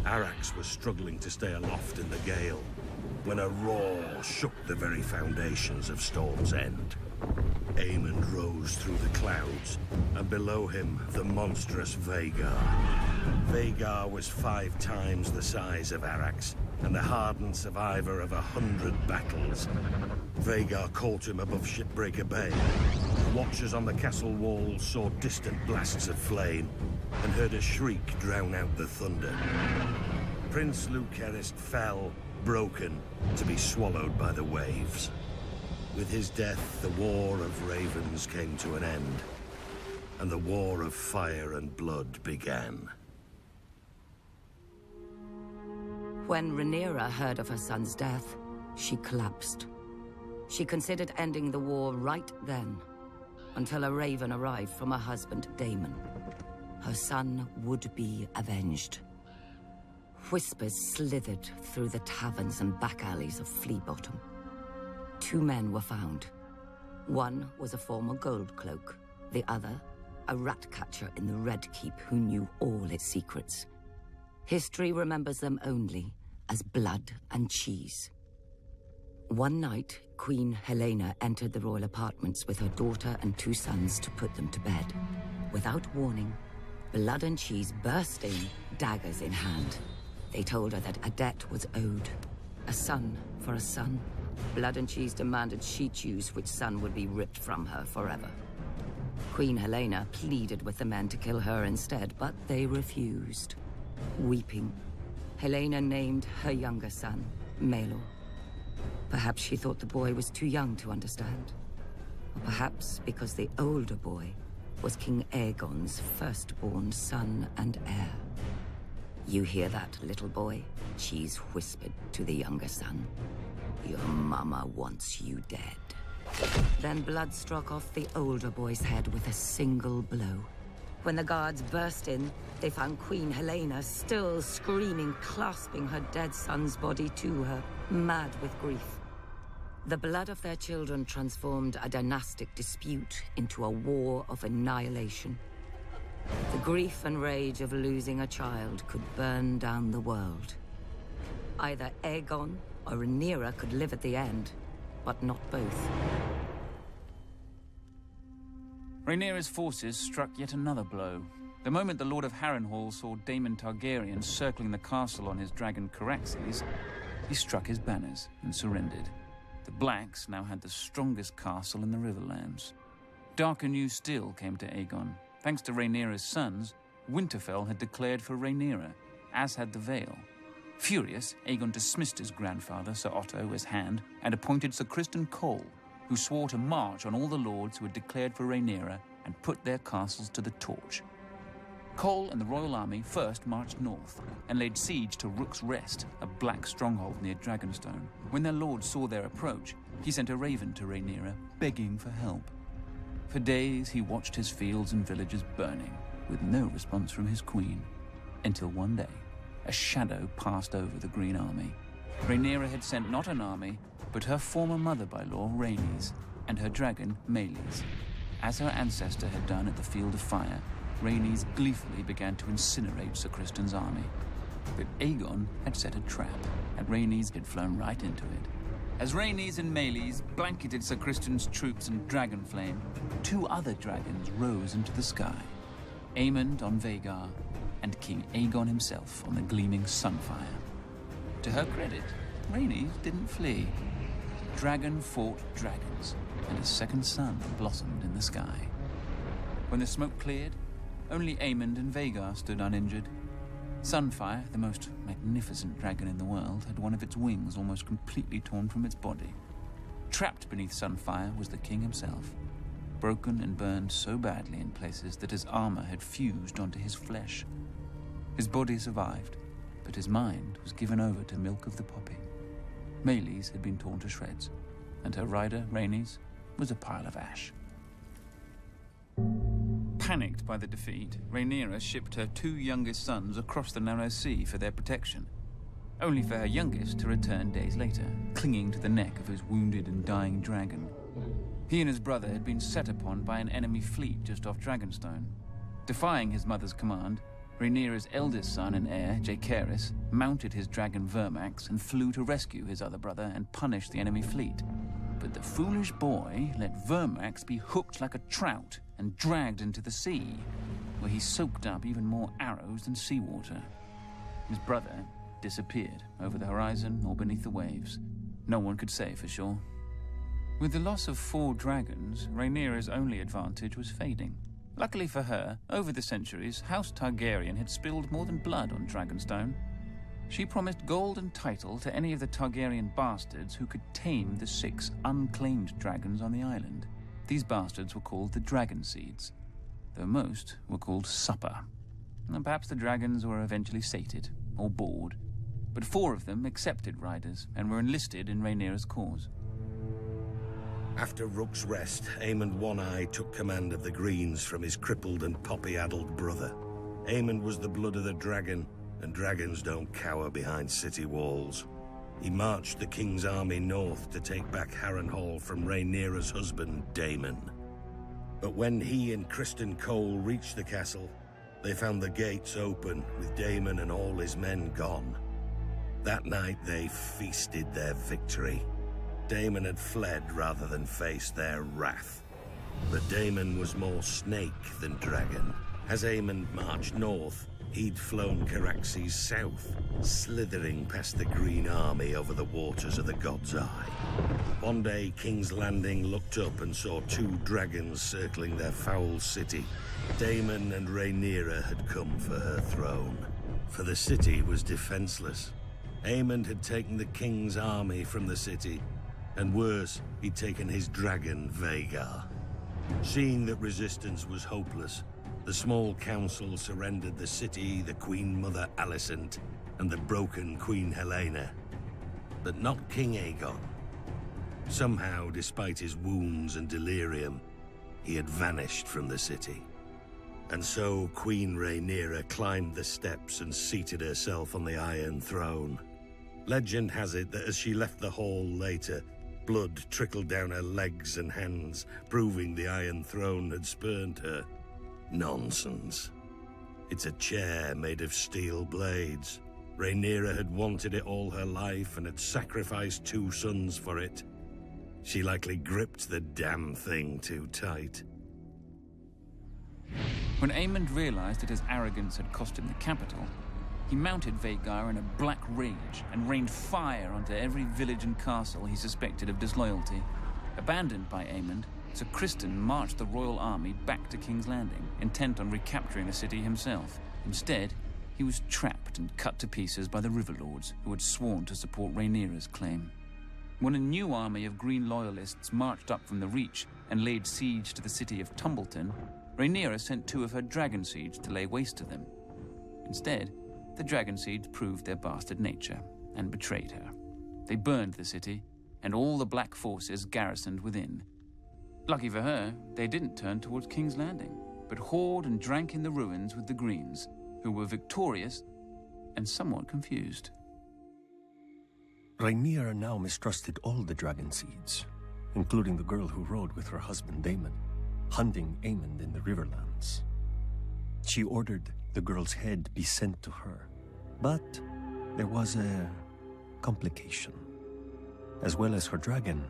Arrax was struggling to stay aloft in the gale, when a roar shook the very foundations of Storm's End. Aemond rose through the clouds, and below him, the monstrous Vhagar. Vhagar was 5 times the size of Arrax, and the hardened survivor of 100 battles. Vhagar caught him above Shipbreaker Bay. Watchers on the castle walls saw distant blasts of flame, and heard a shriek drown out the thunder. Prince Lucerys fell, broken, to be swallowed by the waves. With his death, the War of Ravens came to an end, and the War of Fire and Blood began. When Rhaenyra heard of her son's death, she collapsed. She considered ending the war right then, until a raven arrived from her husband, Daemon. Her son would be avenged. Whispers slithered through the taverns and back alleys of Flea Bottom. 2 men were found. One was a former gold cloak, the other, a rat catcher in the Red Keep who knew all its secrets. History remembers them only as blood and cheese. One night, Queen Helaena entered the royal apartments with her daughter and 2 sons to put them to bed. Without warning, Blood and Cheese burst in, daggers in hand. They told her that a debt was owed. A son for a son. Blood and Cheese demanded she choose which son would be ripped from her forever. Queen Helaena pleaded with the men to kill her instead, but they refused. Weeping, Helaena named her younger son, Maelor. Perhaps she thought the boy was too young to understand. Or perhaps because the older boy was King Aegon's firstborn son and heir. You hear that, little boy? Cheese whispered to the younger son. Your mama wants you dead. Then Blood struck off the older boy's head with a single blow. When the guards burst in, they found Queen Helena still screaming, clasping her dead son's body to her, mad with grief. The blood of their children transformed a dynastic dispute into a war of annihilation. The grief and rage of losing a child could burn down the world. Either Aegon or Rhaenyra could live at the end, but not both. Rhaenyra's forces struck yet another blow. The moment the Lord of Harrenhal saw Daemon Targaryen circling the castle on his dragon Caraxes, he struck his banners and surrendered. The Blacks now had the strongest castle in the Riverlands. Darker news still came to Aegon. Thanks to Rhaenyra's sons, Winterfell had declared for Rhaenyra, as had the Vale. Furious, Aegon dismissed his grandfather, Sir Otto, as Hand, and appointed Sir Criston Cole, who swore to march on all the lords who had declared for Rhaenyra and put their castles to the torch. Cole and the royal army first marched north and laid siege to Rook's Rest, a black stronghold near Dragonstone. When their lord saw their approach, he sent a raven to Rhaenyra, begging for help. For days he watched his fields and villages burning, with no response from his queen, until one day, a shadow passed over the Green Army. Rhaenyra had sent not an army, but her former mother-by-law, Rhaenys, and her dragon, Meleys. As her ancestor had done at the Field of Fire, Rhaenys gleefully began to incinerate Sir Criston's army. But Aegon had set a trap, and Rhaenys had flown right into it. As Rhaenys and Meleys blanketed Sir Criston's troops in dragon flame, two other dragons rose into the sky. Aemond on Vhagar, and King Aegon himself on the gleaming Sunfire. To her credit, Rhaenys didn't flee. Dragon fought dragons, and a second sun blossomed in the sky. When the smoke cleared, only Aemond and Vhagar stood uninjured. Sunfire, the most magnificent dragon in the world, had one of its wings almost completely torn from its body. Trapped beneath Sunfire was the king himself, broken and burned so badly in places that his armor had fused onto his flesh. His body survived, but his mind was given over to milk of the poppy. Meleys had been torn to shreds, and her rider, Rhaenys, was a pile of ash. Panicked by the defeat, Rhaenyra shipped her two youngest sons across the narrow sea for their protection, only for her youngest to return days later, clinging to the neck of his wounded and dying dragon. He and his brother had been set upon by an enemy fleet just off Dragonstone. Defying his mother's command, Rhaenyra's eldest son and heir, Jaehaerys, mounted his dragon Vermax and flew to rescue his other brother and punish the enemy fleet. But the foolish boy let Vermax be hooked like a trout and dragged into the sea, where he soaked up even more arrows than seawater. His brother disappeared over the horizon or beneath the waves. No one could say for sure. With the loss of 4 dragons, Rhaenyra's only advantage was fading. Luckily for her, over the centuries, House Targaryen had spilled more than blood on Dragonstone. She promised gold and title to any of the Targaryen bastards who could tame the 6 unclaimed dragons on the island. These bastards were called the Dragon Seeds, though most were called Supper. And perhaps the dragons were eventually sated, or bored, but 4 of them accepted riders and were enlisted in Rhaenyra's cause. After Rook's Rest, Aemond One-Eye took command of the Greens from his crippled and poppy-addled brother. Aemond was the blood of the dragon, and dragons don't cower behind city walls. He marched the king's army north to take back Harrenhal from Rhaenyra's husband, Daemon. But when he and Criston Cole reached the castle, they found the gates open, with Daemon and all his men gone. That night they feasted their victory. Daemon had fled rather than face their wrath. But Daemon was more snake than dragon. As Aemond marched north, he'd flown Caraxes south, slithering past the Green Army over the waters of the God's Eye. One day, King's Landing looked up and saw 2 dragons circling their foul city. Daemon and Rhaenyra had come for her throne, for the city was defenseless. Aemond had taken the king's army from the city, and worse, he'd taken his dragon, Vhagar. Seeing that resistance was hopeless, the small council surrendered the city, the Queen Mother Alicent, and the broken Queen Helena. But not King Aegon. Somehow, despite his wounds and delirium, he had vanished from the city. And so Queen Rhaenyra climbed the steps and seated herself on the Iron Throne. Legend has it that as she left the hall later, blood trickled down her legs and hands, proving the Iron Throne had spurned her. Nonsense. It's a chair made of steel blades. Rhaenyra had wanted it all her life and had sacrificed 2 sons for it. She likely gripped the damn thing too tight. When Aemond realized that his arrogance had cost him the capital, he mounted Vhagar in a black rage and rained fire onto every village and castle he suspected of disloyalty. Abandoned by Aemond, Sir Criston marched the royal army back to King's Landing, intent on recapturing the city himself. Instead, he was trapped and cut to pieces by the Riverlords, who had sworn to support Rhaenyra's claim. When a new army of Green Loyalists marched up from the Reach and laid siege to the city of Tumbleton, Rhaenyra sent 2 of her dragon seeds to lay waste to them. Instead, the dragon seeds proved their bastard nature and betrayed her. They burned the city, and all the black forces garrisoned within. Lucky for her, they didn't turn towards King's Landing, but whored and drank in the ruins with the Greens, who were victorious and somewhat confused. Rhaenyra now mistrusted all the dragon seeds, including the girl who rode with her husband Daemon, hunting Aemond in the Riverlands. She ordered the girl's head be sent to her, but there was a complication. As well as her dragon,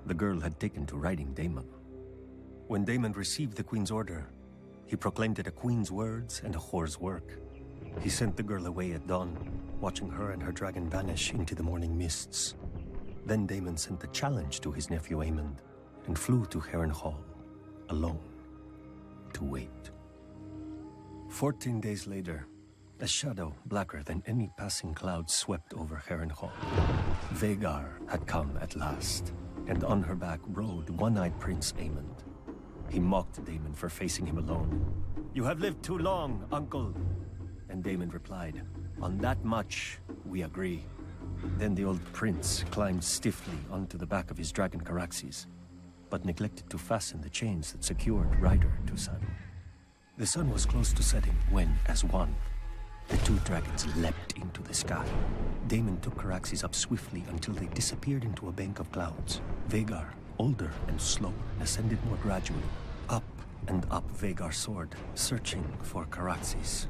the girl had taken to riding Daemon. When Daemon received the queen's order, he proclaimed it a queen's words and a whore's work. He sent the girl away at dawn, watching her and her dragon vanish into the morning mists. Then Daemon sent a challenge to his nephew Aemond and flew to Harrenhal, alone, to wait. 14 days later, a shadow blacker than any passing cloud swept over Harrenhal. Vhagar had come at last, and on her back rode one-eyed Prince Aemond. He mocked Daemon for facing him alone. "You have lived too long, uncle." And Daemon replied, "On that much, we agree." Then the old prince climbed stiffly onto the back of his dragon Caraxes, but neglected to fasten the chains that secured rider to saddle. The sun was close to setting when, as one, the 2 dragons leapt into the sky. Daemon took Caraxes up swiftly until they disappeared into a bank of clouds. Vhagar, older and slower, ascended more gradually. Up and up Vhagar soared, searching for Caraxes.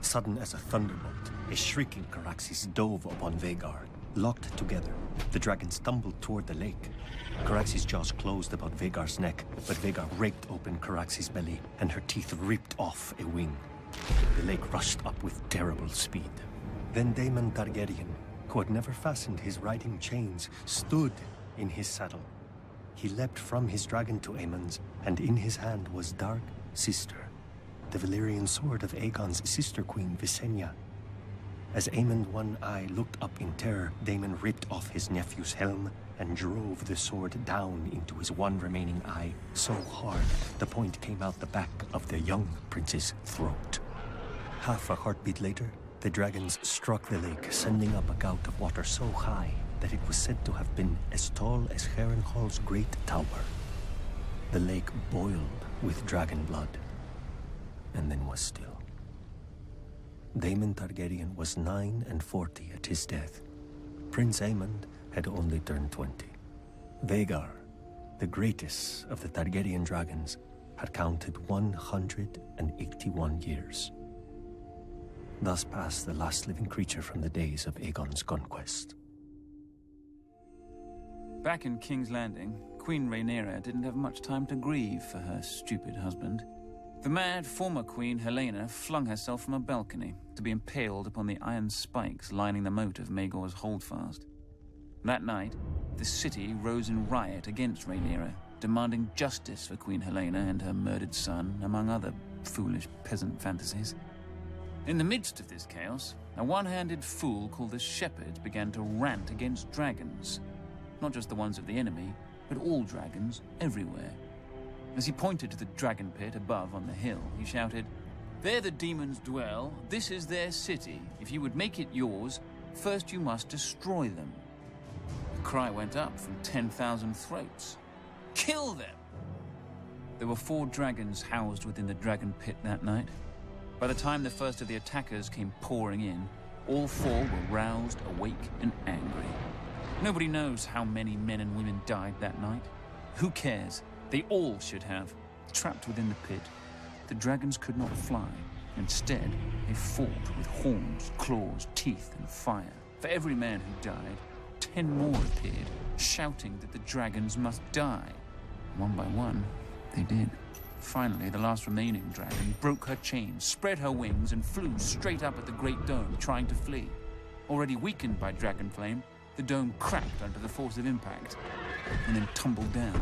Sudden as a thunderbolt, a shrieking Caraxes dove upon Vhagar. Locked together, the dragons tumbled toward the lake. Caraxes' jaws closed about Vhagar's neck, but Vhagar raked open Caraxes' belly, and her teeth ripped off a wing. The lake rushed up with terrible speed. Then Daemon Targaryen, who had never fastened his riding chains, stood in his saddle. He leapt from his dragon to Aemon's, and in his hand was Dark Sister, the Valyrian sword of Aegon's sister queen, Visenya. As Aemond One Eye looked up in terror, Daemon ripped off his nephew's helm and drove the sword down into his one remaining eye so hard the point came out the back of the young prince's throat. Half a heartbeat later, the dragons struck the lake, sending up a gout of water so high that it was said to have been as tall as Harrenhal's great tower. The lake boiled with dragon blood, and then was still. Daemon Targaryen was 49 at his death. Prince Aemond had only turned 20. Vhagar, the greatest of the Targaryen dragons, had counted 181 years. Thus passed the last living creature from the days of Aegon's conquest. Back in King's Landing, Queen Rhaenyra didn't have much time to grieve for her stupid husband. The mad former queen, Helaena, flung herself from a balcony to be impaled upon the iron spikes lining the moat of Maegor's holdfast. That night, the city rose in riot against Rhaenyra, demanding justice for Queen Helaena and her murdered son, among other foolish peasant fantasies. In the midst of this chaos, a one-handed fool called the Shepherd began to rant against dragons. Not just the ones of the enemy, but all dragons everywhere. As he pointed to the dragon pit above on the hill, he shouted, "There the demons dwell, this is their city. If you would make it yours, first you must destroy them." The cry went up from 10,000 throats. "Kill them!" There were 4 dragons housed within the dragon pit that night. By the time the first of the attackers came pouring in, all 4 were roused, awake, and angry. Nobody knows how many men and women died that night. Who cares? They all should have. Trapped within the pit, the dragons could not fly. Instead, they fought with horns, claws, teeth, and fire. For every man who died, 10 more appeared, shouting that the dragons must die. One by one, they did. Finally, the last remaining dragon broke her chains, spread her wings, and flew straight up at the Great Dome, trying to flee. Already weakened by dragon flame, the dome cracked under the force of impact, and then tumbled down,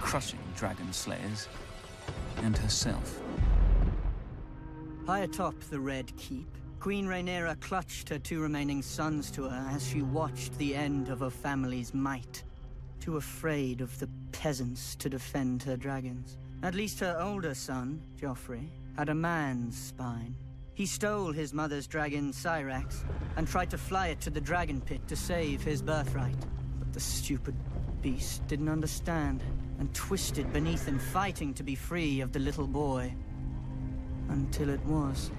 crushing dragon slayers and herself. High atop the Red Keep, Queen Rhaenyra clutched her 2 remaining sons to her as she watched the end of her family's might. Too afraid of the peasants to defend her dragons. At least her older son, Joffrey, had a man's spine. He stole his mother's dragon, Syrax, and tried to fly it to the dragon pit to save his birthright. But the stupid beast didn't understand, and twisted beneath him, fighting to be free of the little boy. Until it was.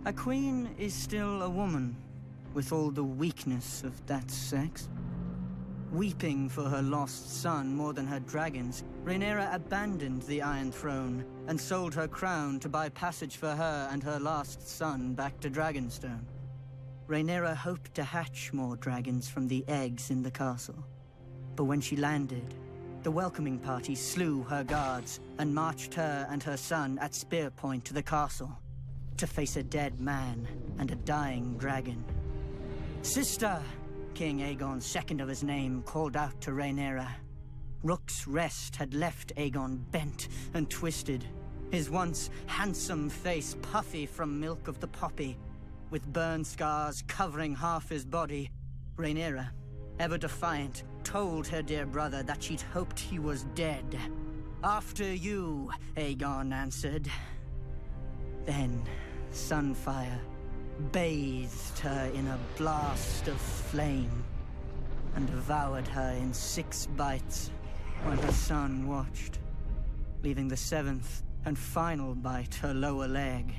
A queen is still a woman, with all the weakness of that sex. Weeping for her lost son more than her dragons, Rhaenyra abandoned the Iron Throne and sold her crown to buy passage for her and her last son back to Dragonstone. Rhaenyra hoped to hatch more dragons from the eggs in the castle. But when she landed, the welcoming party slew her guards and marched her and her son at spear point to the castle to face a dead man and a dying dragon. "Sister!" King Aegon, second of his name, called out to Rhaenyra. Rook's Rest had left Aegon bent and twisted, his once handsome face puffy from milk of the poppy, with burn scars covering half his body. Rhaenyra, ever defiant, told her dear brother that she'd hoped he was dead. "After you," Aegon answered. Then, Sunfire bathed her in a blast of flame and devoured her in 6 bites when her son watched, leaving the 7th and final bite, her lower leg,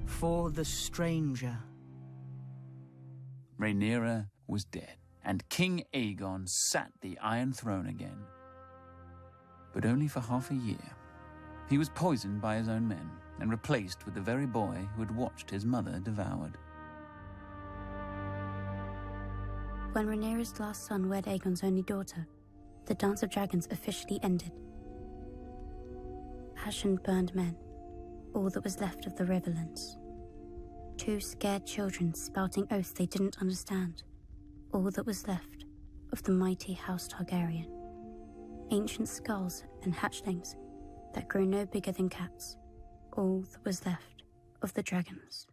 for the stranger. Rhaenyra was dead, and King Aegon sat the Iron Throne again. But only for half a year. He was poisoned by his own men, and replaced with the very boy who had watched his mother devoured. When Rhaenyra's last son wed Aegon's only daughter, the Dance of Dragons officially ended. Ash and burned men, all that was left of the Riverlands. 2 scared children spouting oaths they didn't understand, all that was left of the mighty House Targaryen. Ancient skulls and hatchlings that grew no bigger than cats, all that was left of the dragons.